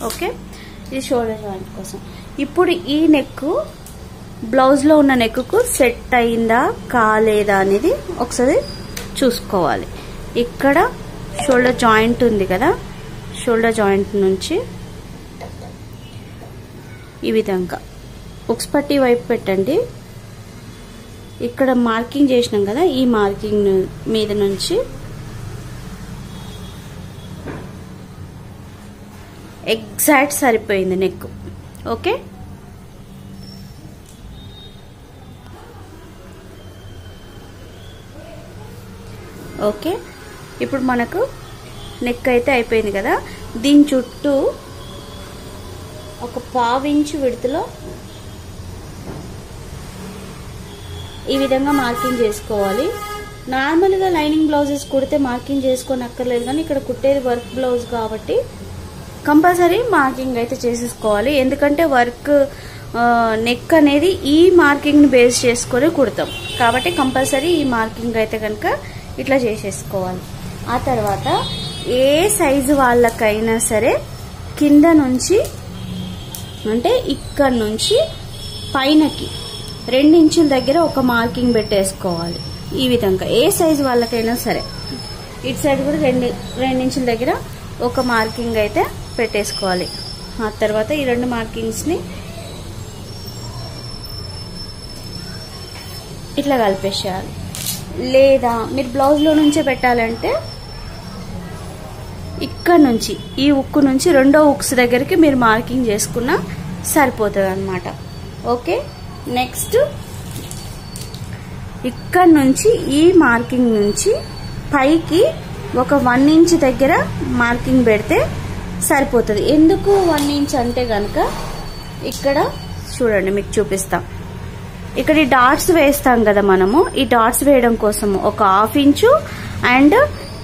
ఓకే, ఇది షోల్డర్ జాయింట్ కోసం. ఇప్పుడు ఈ నెక్ బ్లౌజ్ లో ఉన్న నెక్ కు సెట్ అయిందా కాలేదా అనేది ఒకసారి చూసుకోవాలి. ఇక్కడ షోల్డర్ జాయింట్ ఉంది కదా, షోల్డర్ జాయింట్ నుంచి ఈ విధంగా ఉక్స్ పట్టీ వైపు పెట్టండి. ఇక్కడ మార్కింగ్ చేసినాం కదా, ఈ మార్కింగ్ మీద నుంచి ఎగ్జాక్ట్ సరిపోయింది నెక్. ఓకే, ఓకే, ఇప్పుడు మనకు నెక్ అయితే అయిపోయింది కదా. దీని చుట్టూ ఒక 1/2 ఇంచు విడతలో ఈ విధంగా మార్కింగ్ చేసుకోవాలి. నార్మల్గా లైనింగ్ బ్లౌజెస్ కుడితే మార్కింగ్ చేసుకోనక్కర్లేదు, కానీ ఇక్కడ కుట్టేది వర్క్ బ్లౌజ్ కాబట్టి కంపల్సరీ మార్కింగ్ అయితే చేసేసుకోవాలి. ఎందుకంటే వర్క్ నెక్ అనేది ఈ మార్కింగ్ని బేస్ చేసుకొని కుడతాం కాబట్టి కంపల్సరీ ఈ మార్కింగ్ అయితే కనుక ఇట్లా చేసేసుకోవాలి. ఆ తర్వాత ఏ సైజు వాళ్ళకైనా సరే కింద నుంచి అంటే ఇక్కడ నుంచి పైనకి 2 ఇంచుల దగ్గర ఒక మార్కింగ్ పెట్టేసుకోవాలి. ఈ విధంగా ఏ సైజు వాళ్ళకైనా సరే ఇటు సైడ్ కూడా 2 ఇంచుల దగ్గర ఒక మార్కింగ్ అయితే పెట్టేసుకోవాలి. ఆ తర్వాత ఈ 2 మార్కింగ్స్ని ఇట్లా కలిపేసేయాలి. లేదా మీరు బ్లౌజ్లో నుంచే పెట్టాలంటే ఇక్కడ నుంచి ఈ ఉక్కు నుంచి 2వ ఉక్స్ దగ్గరికి మీరు మార్కింగ్ చేసుకున్నా సరిపోతుంది అన్నమాట. ఓకే, నెక్స్ట్ ఇక్కడ నుంచి ఈ మార్కింగ్ నుంచి పైకి ఒక 1 ఇంచ్ దగ్గర మార్కింగ్ పెడితే సరిపోతుంది. ఎందుకు 1 ఇంచ్ అంటే గనక ఇక్కడ చూడండి మీకు చూపిస్తాం. ఇక్కడ ఈ డాట్స్ వేస్తాం కదా మనము, ఈ డాట్స్ వేయడం కోసం ఒక 1/2 ఇంచు అండ్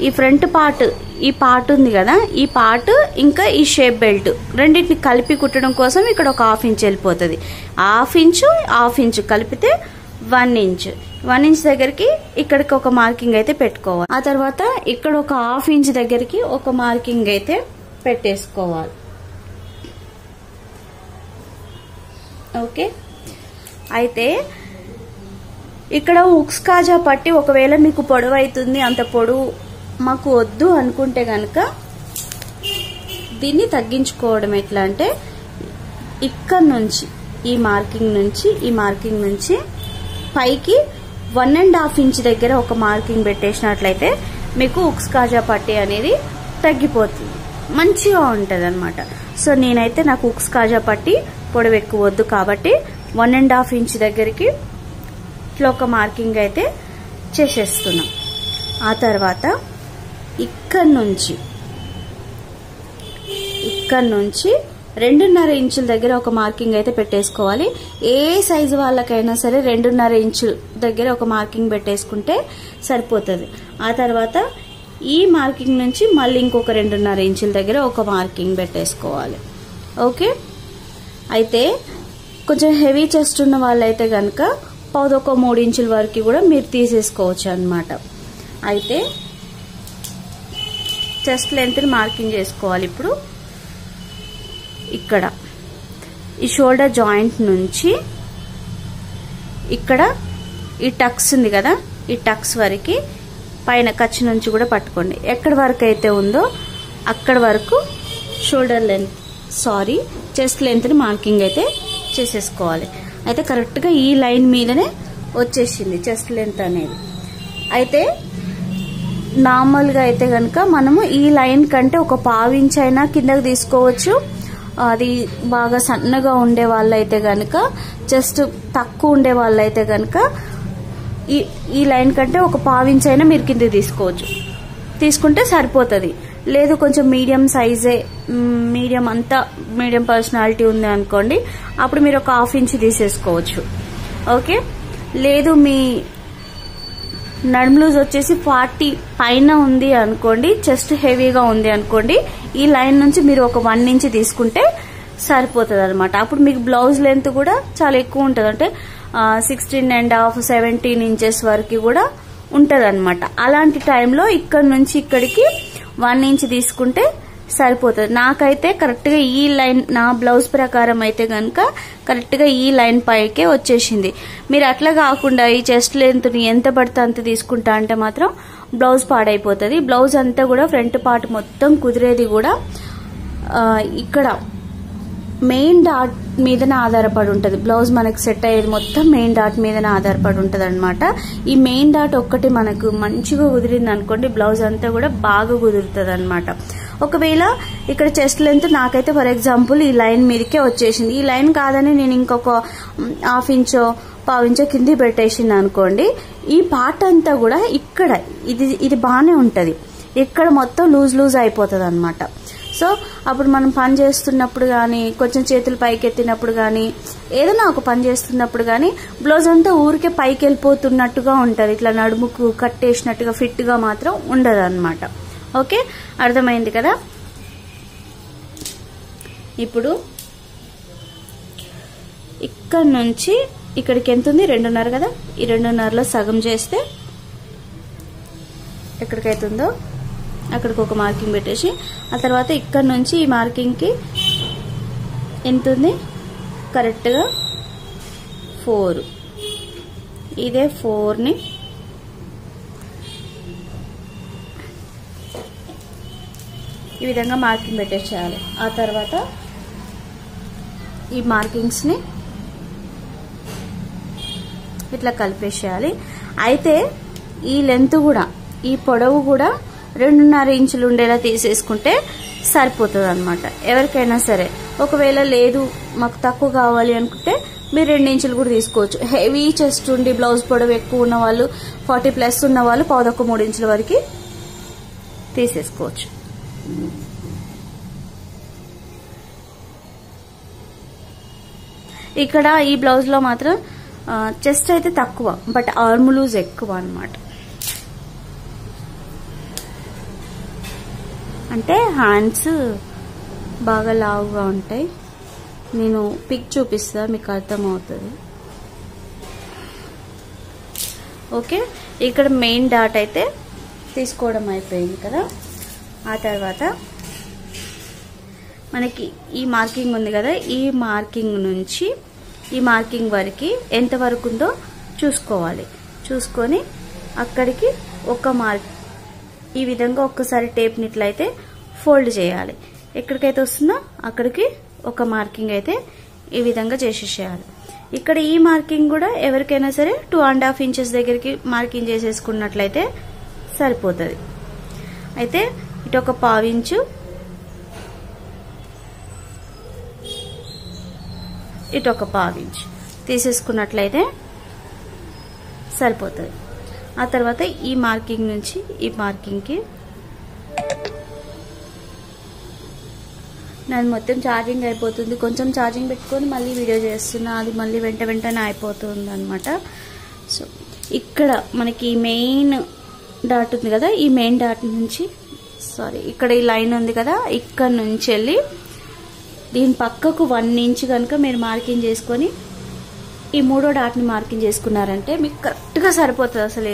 ఈ ఫ్రంట్ పార్ట్ ఈ పార్ట్ ఉంది కదా, ఈ పార్ట్ ఇంకా ఈ షేప్ బెల్ట్ రెండింటిని కలిపి కుట్టడం కోసం ఇక్కడ ఒక 1/2 ఇంచ్ వెళ్ళిపోతుంది. 1/2 ఇంచు కలిపితే 1 ఇంచ్. 1 ఇంచ్ దగ్గరికి ఇక్కడికి ఒక మార్కింగ్ అయితే పెట్టుకోవాలి. ఆ తర్వాత ఇక్కడ ఒక 1/2 ఇంచ్ దగ్గరికి ఒక మార్కింగ్ అయితే పెట్టేసుకోవాలి. ఓకే, అయితే ఇక్కడ ఉక్స్ కాజా పట్టి ఒకవేళ మీకు పొడవు అవుతుంది, అంత పొడవు మాకు వద్దు అనుకుంటే గనక దీన్ని తగ్గించుకోవడం ఎట్లా అంటే ఇక్కడ నుంచి ఈ మార్కింగ్ నుంచి పైకి 1.5 ఇంచ్ దగ్గర ఒక మార్కింగ్ పెట్టేసినట్లయితే మీకు ఉక్స్ కాజా పట్టి అనేది తగ్గిపోతుంది, మంచిగా ఉంటుంది అనమాట. సో నేనైతే నాకు ఉక్స్ కాజా పట్టి పొడవు ఎక్కువ వద్దు కాబట్టి 1.5 ఇంచ్ దగ్గరికి ఇట్లా ఒక మార్కింగ్ అయితే చేసేస్తున్నాం. ఆ తర్వాత ఇక్కడ నుంచి 2.5 ఇంచుల దగ్గర ఒక మార్కింగ్ అయితే పెట్టేసుకోవాలి. ఏ సైజు వాళ్ళకైనా సరే 2.5 ఇంచుల దగ్గర ఒక మార్కింగ్ పెట్టేసుకుంటే సరిపోతుంది. ఆ తర్వాత ఈ మార్కింగ్ నుంచి మళ్ళీ ఇంకొక 2.5 ఇంచుల దగ్గర ఒక మార్కింగ్ పెట్టేసుకోవాలి. ఓకే, అయితే కొంచెం హెవీ చెస్ట్ ఉన్న వాళ్ళైతే కనుక 3 ఇంచుల వరకు కూడా మీరు తీసేసుకోవచ్చు అన్నమాట. అయితే చెస్ట్ లెంత్ని మార్కింగ్ చేసుకోవాలి. ఇప్పుడు ఇక్కడ ఈ షోల్డర్ జాయింట్ నుంచి ఇక్కడ ఈ టక్స్ ఉంది కదా, ఈ టక్స్ వరకు పైన ఖర్చు నుంచి కూడా పట్టుకోండి. ఎక్కడి వరకు అయితే ఉందో అక్కడ వరకు షోల్డర్ లెంత్ చెస్ట్ లెంత్ని మార్కింగ్ అయితే చేసేసుకోవాలి. అయితే కరెక్ట్గా ఈ లైన్ మీదనే వచ్చేసింది చెస్ట్ లెంత్ అనేది. అయితే నార్మల్గా అయితే కనుక మనము ఈ లైన్ కంటే ఒక 1/2 ఇంచ్ అయినా కిందకి తీసుకోవచ్చు. అది బాగా సన్నగా ఉండే వాళ్ళైతే కనుక, జస్ట్ తక్కువ ఉండే వాళ్ళైతే కనుక ఈ లైన్ కంటే ఒక 1/2 ఇంచ్ అయినా మీరు కిందకి తీసుకుంటే సరిపోతుంది. లేదు కొంచెం మీడియం సైజే, మీడియం పర్సనాలిటీ ఉంది అనుకోండి, అప్పుడు మీరు ఒక 1/2 ఇంచ్ తీసేసుకోవచ్చు. ఓకే, లేదు మీ నడుము లూజ్ వచ్చేసి 40 పైన ఉంది అనుకోండి, చెస్ట్ హెవీగా ఉంది అనుకోండి, ఈ లైన్ నుంచి మీరు ఒక 1 ఇంచ్ తీసుకుంటే సరిపోతుంది అనమాట. అప్పుడు మీకు బ్లౌజ్ లెంత్ కూడా చాలా ఎక్కువ ఉంటుంది, అంటే 16.5 17 ఇంచెస్ వరకు కూడా ఉంటది అనమాట. అలాంటి టైంలో ఇక్కడ నుంచి ఇక్కడికి 1 ఇంచ్ తీసుకుంటే సరిపోతుంది. నాకైతే కరెక్ట్ గా ఈ లైన్, నా బ్లౌజ్ ప్రకారం అయితే గనక కరెక్ట్ గా ఈ లైన్ పైకే వచ్చేసింది. మీరు అట్లా కాకుండా ఈ చెస్ట్ లెంత్ ని ఎంత పడితే అంత తీసుకుంటా అంటే మాత్రం బ్లౌజ్ పాడైపోతుంది. బ్లౌజ్ అంతా కూడా ఫ్రంట్ పార్ట్ మొత్తం కుదిరేది కూడా ఇక్కడ మెయిన్ డాట్ మీదనే ఆధారపడి ఉంటుంది. బ్లౌజ్ మనకు సెట్ అయ్యేది మొత్తం మెయిన్ డాట్ మీదనే ఆధారపడి ఉంటుంది అనమాట. ఈ మెయిన్ డాట్ ఒక్కటి మనకు మంచిగా కుదిరింది అనుకోండి, బ్లౌజ్ అంతా కూడా బాగా కుదురుతుంది అనమాట. ఒకవేళ ఇక్కడ చెస్ట్ లెంత్ నాకైతే ఫర్ ఎగ్జాంపుల్ ఈ లైన్ మీదకే వచ్చేసింది, ఈ లైన్ కాదని నేను ఇంకొక 1/2 ఇంచో 1/4 ఇంచో కింది పెట్టేసింది అనుకోండి, ఈ పార్ట్ అంతా కూడా ఇక్కడ ఇది బాగానే ఉంటది, ఇక్కడ మొత్తం లూజ్ అయిపోతుంది అనమాట. సో అప్పుడు మనం పని చేస్తున్నప్పుడు కానీ, కొంచెం చేతులు పైకి ఎత్తినప్పుడు కానీ, ఏదైనా ఒక పని చేస్తున్నప్పుడు కానీ బ్లౌజ్ అంతా ఊరికే పైకి వెళ్ళిపోతున్నట్టుగా ఉంటుంది, ఇట్లా నడుముకు కట్టేసినట్టుగా ఫిట్ గా మాత్రం ఉండదు అనమాట. ఓకే, అర్థమైంది కదా. ఇప్పుడు ఇక్కడ నుంచి ఇక్కడికి ఎంత ఉంది, 2.5 కదా, ఈ 2.5లో సగం చేస్తే ఎక్కడికైతుందో అక్కడికి ఒక మార్కింగ్ పెట్టేసి, ఆ తర్వాత ఇక్కడ నుంచి ఈ మార్కింగ్ కి ఎంత ఉంది, కరెక్ట్గా 4, ఇదే 4ని ఈ విధంగా మార్కింగ్ పెట్టేసేయాలి. ఆ తర్వాత ఈ మార్కింగ్స్ ని ఇట్లా కలిపేసేయాలి. అయితే ఈ లెంత్ కూడా, ఈ పొడవు కూడా 2.5 ఇంచులు ఉండేలా తీసేసుకుంటే సరిపోతుంది అనమాట. ఎవరికైనా సరే ఒకవేళ లేదు మాకు తక్కువ కావాలి అనుకుంటే మీరు 2 ఇంచులు కూడా తీసుకోవచ్చు. హెవీ చెస్ట్ ఉండి బ్లౌజ్ పొడవు ఎక్కువ ఉన్న వాళ్ళు 40+ ఉన్న వాళ్ళు 1.5-3 ఇంచుల వరకు తీసేసుకోవచ్చు. ఇక్కడ ఈ బ్లౌజ్ లో మాత్రం చెస్ట్ అయితే తక్కువ, బట్ ఆర్మ్ లూజ్ ఎక్కువ అన్నమాట. అంటే హ్యాండ్స్ బాగా లావుగా ఉంటాయి. నేను పిక్ చూపిస్తా, మీకు అర్థమవుతుంది. ఓకే, ఇక్కడ మెయిన్ డాట్ అయితే తీసుకోవడం అయిపోయింది కదా. ఆ తర్వాత మనకి ఈ మార్కింగ్ ఉంది కదా, ఈ మార్కింగ్ నుంచి ఈ మార్కింగ్ వరకు ఎంత వరకు ఉందో చూసుకోవాలి. చూసుకొని అక్కడికి ఒక మార్క్ ఈ విధంగా ఒక్కసారి టేప్ నిట్లయితే ఫోల్డ్ చేయాలి. ఎక్కడికైతే వస్తుందో అక్కడికి ఒక మార్కింగ్ అయితే ఈ విధంగా చేసేసేయాలి. ఇక్కడ ఈ మార్కింగ్ కూడా ఎవరికైనా సరే 2.5 ఇంచెస్ దగ్గరికి మార్కింగ్ చేసేసుకున్నట్లయితే సరిపోతుంది. అయితే ఇటు ఒక 1/4 ఇంచు, ఇటు ఒక 1/4 ఇంచు తీసేసుకున్నట్లయితే సరిపోతుంది. ఆ తర్వాత ఈ మార్కింగ్ నుంచి ఈ మార్కింగ్కి నాది మొత్తం ఛార్జింగ్ అయిపోతుంది. కొంచెం ఛార్జింగ్ పెట్టుకొని మళ్ళీ వీడియో చేస్తున్నా, అది మళ్ళీ వెంటనే అయిపోతుంది అనమాట. సో ఇక్కడ మనకి మెయిన్ డాట్ ఉంది కదా, ఈ మెయిన్ డాట్ నుంచి ఇక్కడ ఈ లైన్ ఉంది కదా, ఇక్కడ నుంచి వెళ్ళి దీని పక్కకు 1 ఇంచ్ కనుక మీరు మార్కింగ్ చేసుకొని ఈ 3వ డాట్ని మార్కింగ్ చేసుకున్నారంటే మీకు కరెక్ట్గా సరిపోతుంది. అసలు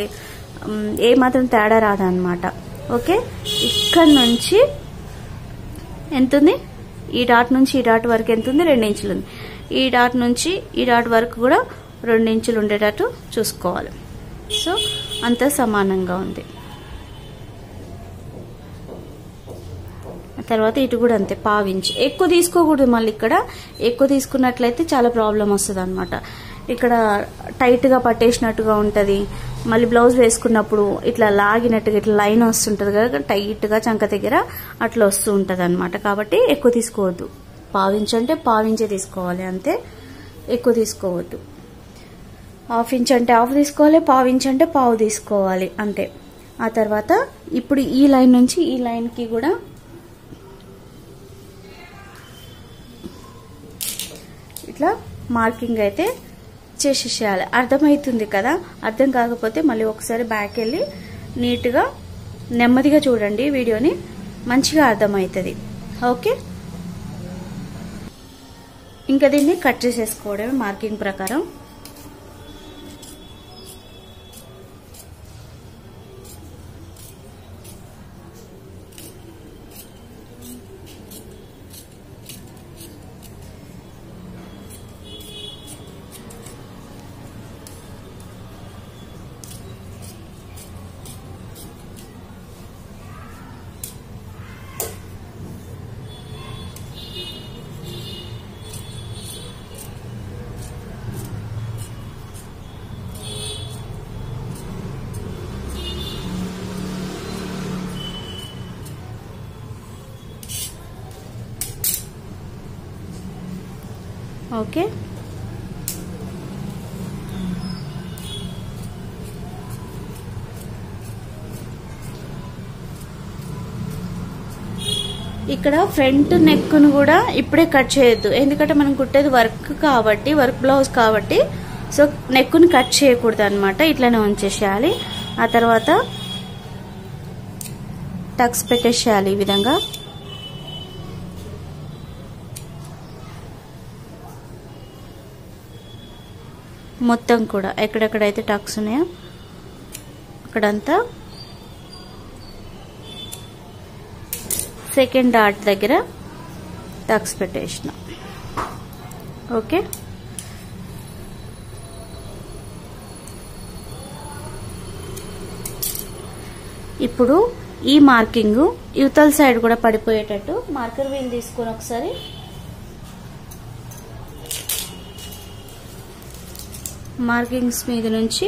ఏమాత్రం తేడా రాదన్నమాట. ఓకే, ఇక్కడ నుంచి ఎంత ఉంది, ఈ డాట్ నుంచి ఈ డాట్ వరకు ఎంత ఉంది, 2 ఇంచులు ఉంది. ఈ డాట్ నుంచి ఈ డాట్ వరకు కూడా 2 ఇంచులు ఉండేటట్టు చూసుకోవాలి. సో అంతా సమానంగా ఉంది. తర్వాత ఇటు కూడా అంతే 1/4 ఇంచ్. ఎక్కువ తీసుకోకూడదు, మళ్ళీ ఇక్కడ ఎక్కువ తీసుకున్నట్లయితే చాలా ప్రాబ్లం వస్తుంది అనమాట. ఇక్కడ టైట్గా పట్టేసినట్టుగా ఉంటుంది. మళ్ళీ బ్లౌజ్ వేసుకున్నప్పుడు ఇట్లా లాగినట్టుగా ఇట్లా లైన్ వస్తుంటుంది కదా, టైట్గా చంక దగ్గర అట్లా వస్తూ ఉంటుంది అనమాట. కాబట్టి ఎక్కువ తీసుకోవద్దు. 1/4 ఇంచ్ అంటే 1/4 ఇంచే తీసుకోవాలి అంతే, ఎక్కువ తీసుకోవద్దు. 1/2 ఇంచ్ అంటే 1/2 తీసుకోవాలి, 1/4 ఇంచ్ అంటే 1/4 తీసుకోవాలి అంతే. ఆ తర్వాత ఇప్పుడు ఈ లైన్ నుంచి ఈ లైన్కి కూడా ఇట్లా మార్కింగ్ అయితే చేసేసేయాలి. అర్థమవుతుంది కదా. అర్థం కాకపోతే మళ్ళీ ఒకసారి బ్యాక్ వెళ్ళి నీట్గా నెమ్మదిగా చూడండి వీడియోని, మంచిగా అర్థమవుతుంది. ఓకే, ఇంకా దీన్ని కట్ చేసేసుకోవడమే మార్కింగ్ ప్రకారం. ఓకే, ఇక్కడ ఫ్రంట్ నెక్ ను కూడా ఇప్పుడే కట్ చేయొద్దు. ఎందుకంటే మనం కుట్టేది వర్క్ కాబట్టి, వర్క్ బ్లౌజ్ కాబట్టి, సో నెక్ ను కట్ చేయకూడదు అనమాట. ఇట్లానే ఉంచేసేయాలి. ఆ తర్వాత టక్స్ పెట్టేసేయాలి ఈ విధంగా. మొత్తం కూడా ఎక్కడెక్కడైతే టక్స్ ఉన్నాయో అక్కడంతా సెకండ్ డాట్ దగ్గర టక్స్ పెట్టేసిన. ఓకే, ఇప్పుడు ఈ మార్కింగ్ యువతల సైడ్ కూడా పడిపోయేటట్టు మార్కర్ వీల్ తీసుకొని ఒకసారి మార్కింగ్స్ మీద నుంచి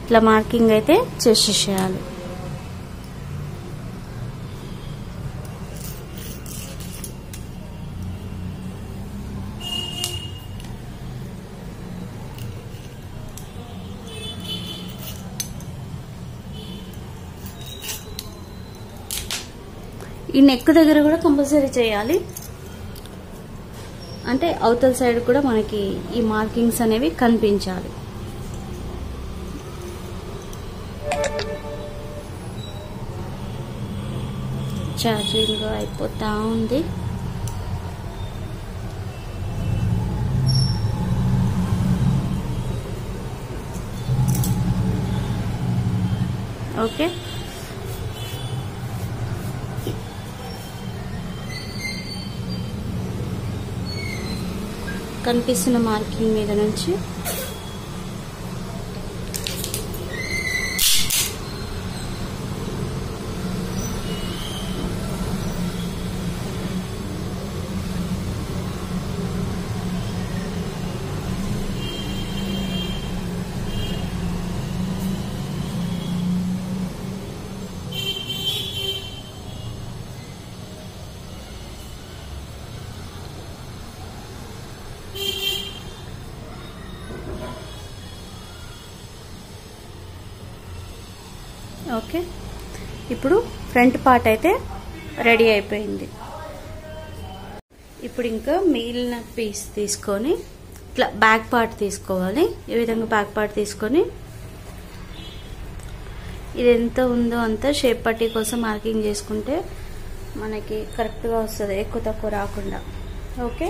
ఇట్లా మార్కింగ్ అయితే చేసేసేయాలి. ఈ నెక్ దగ్గర కూడా కంపల్సరీ చేయాలి. అంటే అవతల సైడ్ కూడా మనకి ఈ మార్కింగ్స్ అనేవి కనిపించాలి. ఛార్జింగ్ అయిపోతా ఉంది. ఓకే, కనిపిస్తున్న మార్కింగ్ మీద నుంచి ఓకే. ఇప్పుడు ఫ్రంట్ పార్ట్ అయితే రెడీ అయిపోయింది. ఇప్పుడు ఇంకా మిగిలిన పీస్ తీసుకొని ఇట్లా బ్యాక్ పార్ట్ తీసుకోవాలి. ఈ విధంగా బ్యాక్ పార్ట్ తీసుకొని ఇది ఎంత ఉందో అంత షేప్ పట్టీ కోసం మార్కింగ్ చేసుకుంటే మనకి కరెక్ట్గా వస్తుంది, ఎక్కువ తక్కువ రాకుండా. ఓకే,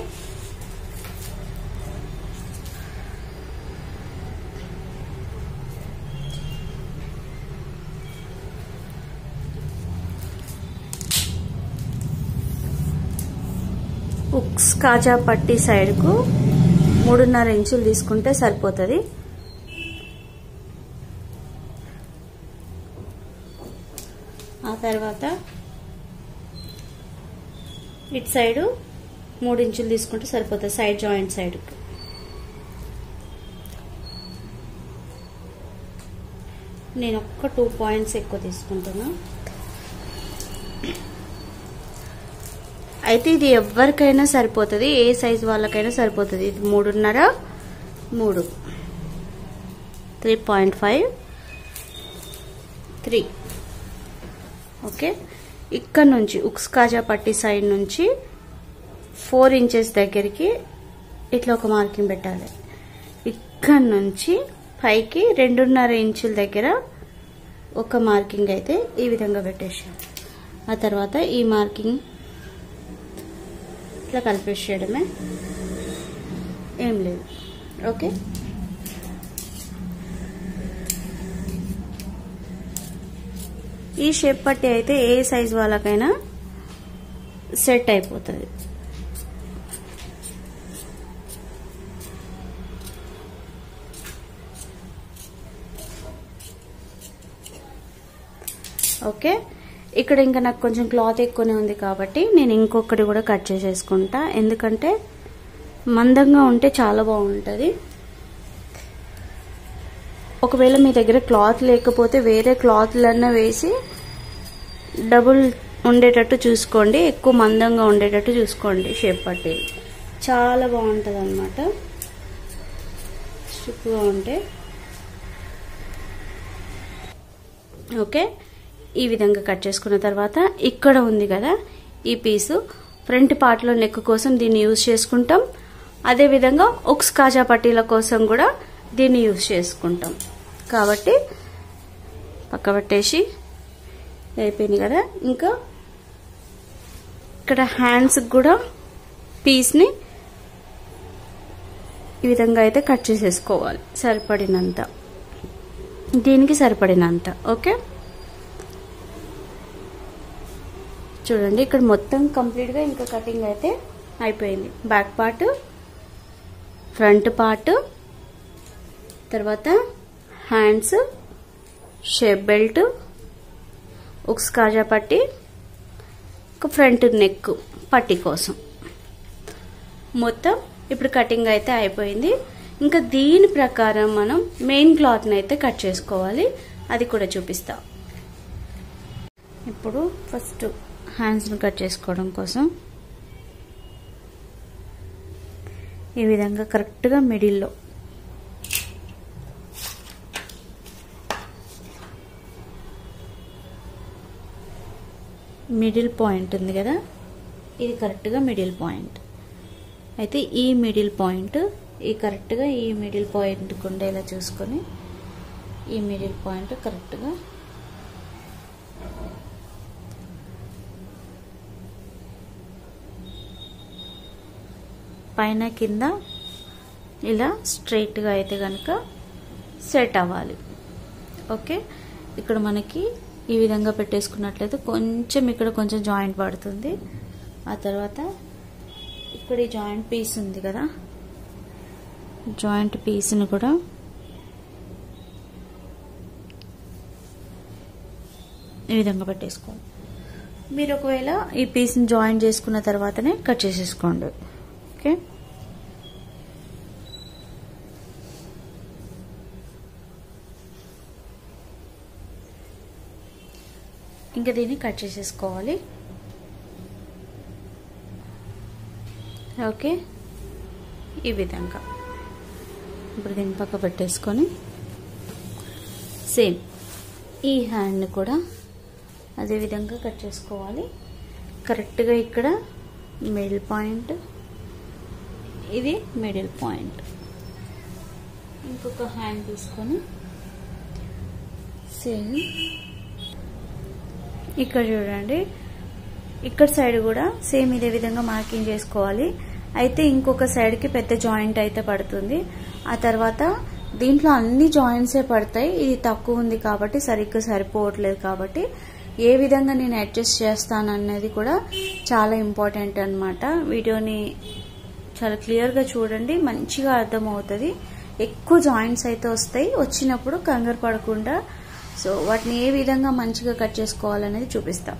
ఉక్స్ కాజా పట్టి సైడ్కు 3.5 ఇంచులు తీసుకుంటే సరిపోతుంది. ఆ తర్వాత ఇటు సైడు 3 ఇంచులు తీసుకుంటే సరిపోతుంది, సైడ్ జాయింట్ సైడ్కు. నేను ఒక్క 2 పాయింట్స్ ఎక్కువ తీసుకుంటున్నా. అయితే ఇది ఎవరికైనా సరిపోతుంది, ఏ సైజ్ వాళ్ళకైనా సరిపోతుంది. ఇది 3.5 3 3.5 3. ఓకే, ఇక్కడ నుంచి ఉక్స్ కాజా పట్టి సైడ్ నుంచి 4 ఇంచెస్ దగ్గరికి ఇట్లా ఒక మార్కింగ్ పెట్టాలి. ఇక్కడ నుంచి పైకి 2.5 ఇంచుల దగ్గర ఒక మార్కింగ్ అయితే ఈ విధంగా పెట్టేసాం. ఆ తర్వాత ఈ మార్కింగ్ ఇట్లా కలిపేసేయడమే, ఏం లేదు. ఓకే, ఈ షేప్ పట్టి అయితే ఏ సైజ్ వాళ్ళకైనా సెట్ అయిపోతుంది. ఓకే, ఇక్కడ ఇంకా నాకు కొంచెం క్లాత్ ఎక్కువనే ఉంది కాబట్టి నేను ఇంకొకటి కూడా కట్ చేసేసుకుంటా. ఎందుకంటే మందంగా ఉంటే చాలా బాగుంటుంది. ఒకవేళ మీ దగ్గర క్లాత్ లేకపోతే వేరే క్లాత్లన్నా వేసి డబుల్ ఉండేటట్టు చూసుకోండి, ఎక్కువ మందంగా ఉండేటట్టు చూసుకోండి. షేప్ పట్టి చాలా బాగుంటుంది అన్నమాట, స్టిఫ్గా ఉంటే. ఓకే, ఈ విధంగా కట్ చేసుకున్న తర్వాత ఇక్కడ ఉంది కదా ఈ పీసు, ఫ్రంట్ పార్ట్లో నెక్ కోసం దీన్ని యూజ్ చేసుకుంటాం. అదేవిధంగా ఉక్స్ కాజా పట్టీల కోసం కూడా దీన్ని యూజ్ చేసుకుంటాం. కాబట్టి పక్క పెట్టేసి అయిపోయింది కదా. ఇంకా ఇక్కడ హ్యాండ్స్ కూడా పీస్ని ఈ విధంగా అయితే కట్ చేసేసుకోవాలి, సరిపడినంత, దీనికి సరిపడినంత. ఓకే, చూడండి ఇక్కడ మొత్తం కంప్లీట్గా ఇంకా కటింగ్ అయితే అయిపోయింది. బ్యాక్ పార్ట్, ఫ్రంట్ పార్ట్, తర్వాత హ్యాండ్స్, షేప్ బెల్ట్, ఉక్స్ కాజా పట్టి, ఒక ఫ్రంట్ నెక్ పట్టి కోసం మొత్తం ఇప్పుడు కటింగ్ అయితే అయిపోయింది. ఇంకా దీని ప్రకారం మనం మెయిన్ క్లాత్ని అయితే కట్ చేసుకోవాలి, అది కూడా చూపిస్తా. ఇప్పుడు ఫస్ట్ హ్యాండ్స్ని కట్ చేసుకోవడం కోసం ఈ విధంగా కరెక్ట్గా మిడిల్లో మిడిల్ పాయింట్ ఉంది కదా, ఇది కరెక్ట్గా మిడిల్ పాయింట్. అయితే ఈ మిడిల్ పాయింట్ కరెక్ట్గా ఈ మిడిల్ పాయింట్కి ఉండేలా చూసుకొని ఈ మిడిల్ పాయింట్ కరెక్ట్గా పైన కింద ఇలా స్ట్రైట్గా అయితే కనుక సెట్ అవ్వాలి. ఓకే, ఇక్కడ మనకి ఈ విధంగా పెట్టేసుకున్నట్లయితే కొంచెం ఇక్కడ కొంచెం జాయింట్ పడుతుంది. ఆ తర్వాత ఇక్కడ ఈ జాయింట్ పీస్ ఉంది కదా, జాయింట్ పీస్ని కూడా ఈ విధంగా పెట్టేసుకోండి. మీరు ఒకవేళ ఈ పీస్ని జాయిన్ చేసుకున్న తర్వాతనే కట్ చేసేసుకోండి. ఓకే, ఇంకా దీన్ని కట్ చేసేసుకోవాలి. ఓకే, ఈ విధంగా ఇప్పుడు దీన్ని పక్క పెట్టేసుకొని సేమ్ ఈ హ్యాండ్ని కూడా అదే విధంగా కట్ చేసుకోవాలి. కరెక్ట్గా ఇక్కడ మిడిల్ పాయింట్, ఇది మిడిల్ పాయింట్. ఇంకొక హ్యాండ్ తీసుకొని సేమ్ ఇక్కడ చూడండి, ఇక్కడ సైడ్ కూడా సేమ్ ఇదే విధంగా మార్కింగ్ చేసుకోవాలి. అయితే ఇంకొక సైడ్కి పెద్ద జాయింట్ అయితే పడుతుంది. ఆ తర్వాత దీంట్లో అన్ని జాయింట్సే పడతాయి, ఇది తక్కువ ఉంది కాబట్టి సరిగ్గా సరిపోవట్లేదు. కాబట్టి ఏ విధంగా నేను అడ్జస్ట్ చేస్తాను అన్నది కూడా చాలా ఇంపార్టెంట్ అన్నమాట. వీడియోని చాలా క్లియర్గా చూడండి, మంచిగా అర్థమవుతుంది. ఎక్కువ జాయింట్స్ అయితే వస్తాయి, వచ్చినప్పుడు కంగారు పడకుండా సో వాటిని ఏ విధంగా మంచిగా కట్ చేసుకోవాలనేది చూపిస్తాం.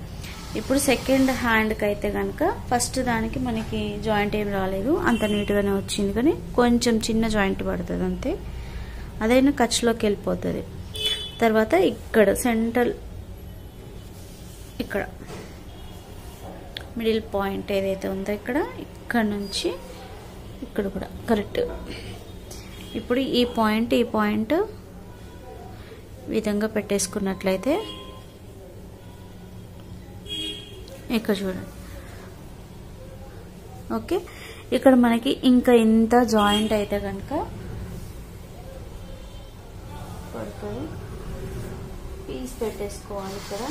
ఇప్పుడు సెకండ్ హ్యాండ్కి అయితే కనుక ఫస్ట్ దానికి మనకి జాయింట్ ఏం రాలేదు, అంత నీట్గానే వచ్చింది, కానీ కొంచెం చిన్న జాయింట్ పడుతుంది అంతే, అదైనా ఖర్చులోకి వెళ్ళిపోతుంది. తర్వాత ఇక్కడ సెంటర్ ఇక్కడ మిడిల్ పాయింట్ ఏదైతే ఉందో ఇక్కడ నుంచి ఇక్కడ కూడా కరెక్ట్. ఇప్పుడు ఈ పాయింట్ విధంగా పెట్టేసుకున్నట్లయితే ఇక్కడ చూడండి. ఓకే, ఇక్కడ మనకి ఇంకా ఇంత జాయింట్ అయితే కనుక పడుతుంది, పీస్ పెట్టేసుకోవాలి. ఇక్కడ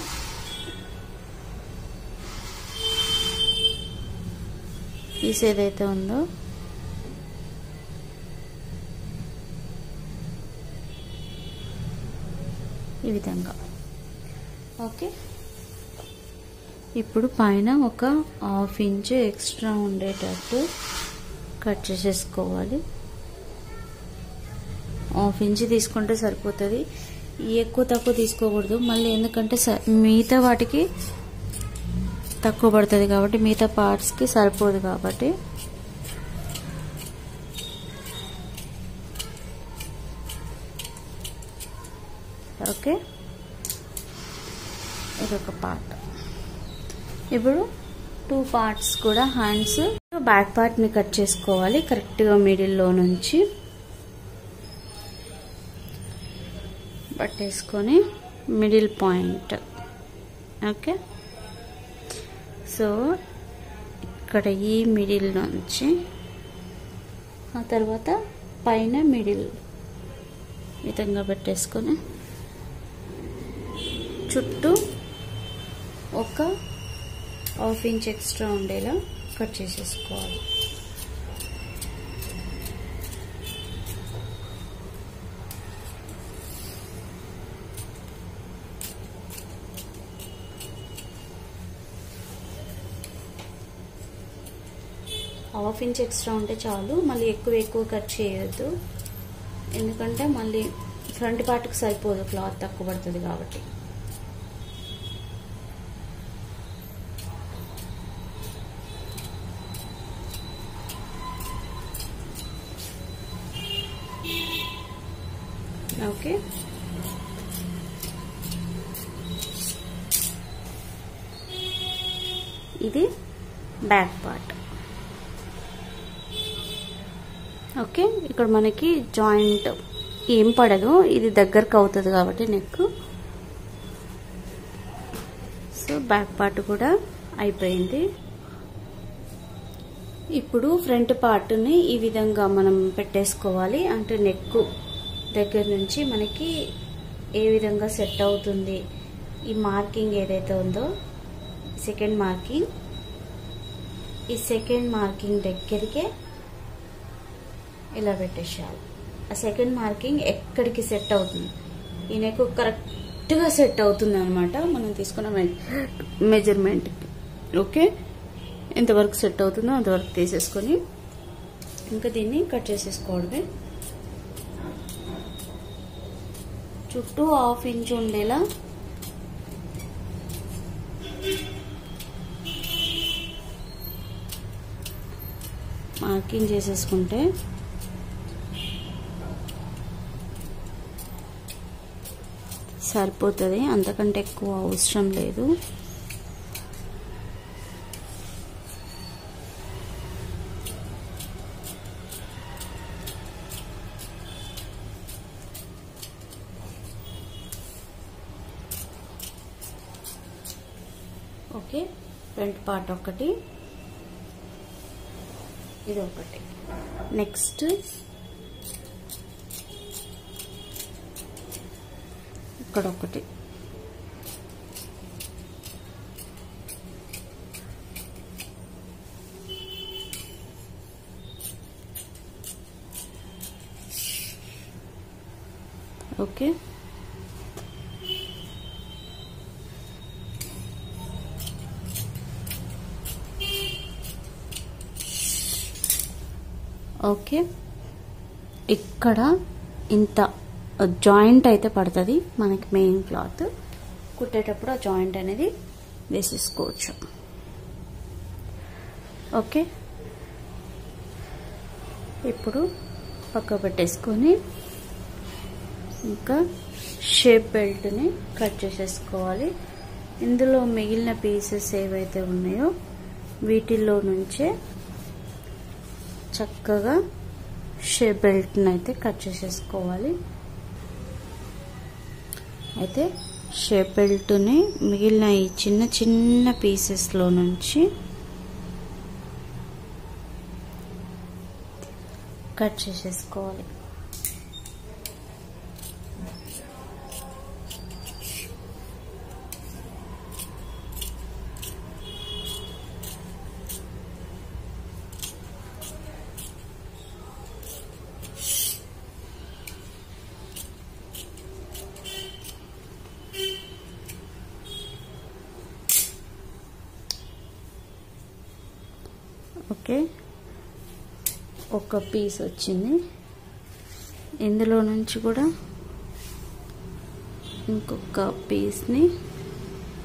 పీస్ ఏదైతే ఉందో ఈ విధంగా. ఓకే, ఇప్పుడు పైన ఒక 1/2 ఇంచ్ ఎక్స్ట్రా ఉండేటట్టు కట్ చేసేసుకోవాలి. 1/2 ఇంచ్ తీసుకుంటే సరిపోతుంది, ఎక్కువ తక్కువ తీసుకోకూడదు మళ్ళీ, ఎందుకంటే మిగతా వాటికి తక్కువ పడుతుంది కాబట్టి, మిగతా పార్ట్స్కి సరిపోదు కాబట్టి. ఓకే, ఇదొక పార్ట్. ఇప్పుడు 2 పార్ట్స్ కూడా హ్యాండ్స్ బ్యాక్ పార్ట్ని కట్ చేసుకోవాలి. కరెక్ట్గా మిడిల్లో నుంచి పట్టేసుకొని మిడిల్ పాయింట్. ఓకే, సో ఇక్కడ ఈ మిడిల్ నుంచి ఆ తర్వాత పైన మిడిల్ విధంగా పెట్టేసుకొని చుట్టూ ఒక 1/2 ఇంచ్ ఎక్స్ట్రా ఉండేలా కట్ చేసేసుకోవాలి. హాఫ్ ఇంచ్ ఎక్స్ట్రా ఉంటే చాలు, మళ్ళీ ఎక్కువ కట్ చేయొద్దు, ఎందుకంటే మళ్ళీ ఫ్రంట్ పార్ట్కి సరిపోదు, క్లాత్ తక్కువ పడుతుంది కాబట్టి. ఇది బ్యాక్ పార్ట్. ఓకే, ఇక్కడ మనకి జాయింట్ ఏం పడదు, ఇది దగ్గరకు అవుతుంది కాబట్టి నెక్. సో బ్యాక్ పార్ట్ కూడా అయిపోయింది. ఇప్పుడు ఫ్రంట్ పార్ట్ని ఈ విధంగా మనం పెట్టేసుకోవాలి. అంటే నెక్ దగ్గర నుంచి మనకి ఏ విధంగా సెట్ అవుతుంది, ఈ మార్కింగ్ ఏదైతే ఉందో సెకండ్ మార్కింగ్, ఈ సెకండ్ మార్కింగ్ దగ్గరికే ఇలా పెట్టేసేయాలి. ఆ సెకండ్ మార్కింగ్ ఎక్కడికి సెట్ అవుతుంది, ఈ నెక్ కరెక్ట్గా సెట్ అవుతుంది అనమాట మనం తీసుకున్న మెజర్మెంట్కి. ఓకే, ఎంతవరకు సెట్ అవుతుందో అంతవరకు తీసేసుకొని ఇంకా దీన్ని కట్ చేసేసుకోవడమే. చుట్టూ 1/2 ఇంచ్ ఉండేలా మార్కింగ్ చేసేసుకుంటే సరిపోతుంది, అంతకంటే ఎక్కువ అవసరం లేదు. ఓకే, ఫ్రంట్ పార్ట్ ఒకటి, ఇది ఒకటి. నెక్స్ట్ ఇక్కడ ఒకటి. ఓకే, ఓకే, ఇక్కడ ఇంత జాయింట్ అయితే పడుతుంది మనకి. మెయిన్ క్లాత్ కుట్టేటప్పుడు ఆ జాయింట్ అనేది వేసేసుకోవచ్చు. ఓకే, ఇప్పుడు పక్క పెట్టేసుకొని ఇంకా షేప్ బెల్ట్ని కట్ చేసేసుకోవాలి. ఇందులో మిగిలిన పీసెస్ ఏవైతే ఉన్నాయో వీటిల్లో నుంచే చక్కగా షేప్ బెల్ట్ని అయితే కట్ చేసేసుకోవాలి. అయితే షేప్ బెల్ట్ని మిగిలిన ఈ చిన్న చిన్న పీసెస్లో నుంచి కట్ చేసేసుకోవాలి. ఓకే, ఒక పీస్ వచ్చింది. ఇందులో నుంచి కూడా ఇంకొక పీస్ని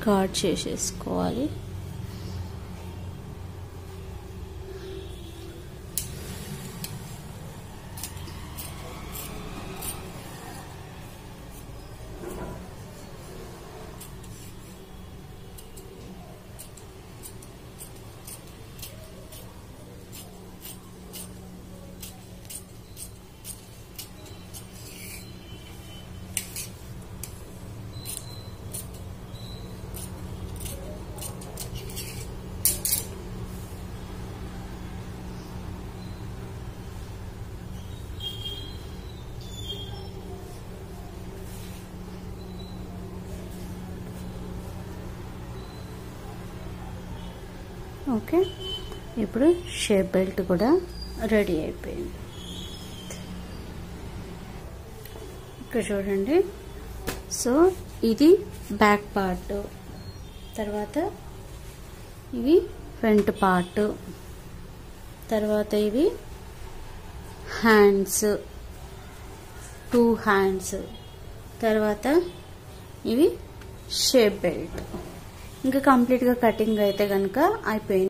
కట్ చేసేసుకోవాలి. ఓకే, ఇప్పుడు షేప్ బెల్ట్ కూడా రెడీ అయిపోయింది. ఇక్కడ చూడండి. సో ఇది బ్యాక్ పార్ట్, తర్వాత ఇవి ఫ్రంట్ పార్ట్, తర్వాత ఇవి హ్యాండ్స్, 2 హ్యాండ్స్, తర్వాత ఇవి షేప్ బెల్ట్. ఇంకా కంప్లీట్గా కటింగ్ అయితే కనుక అయిపోయింది.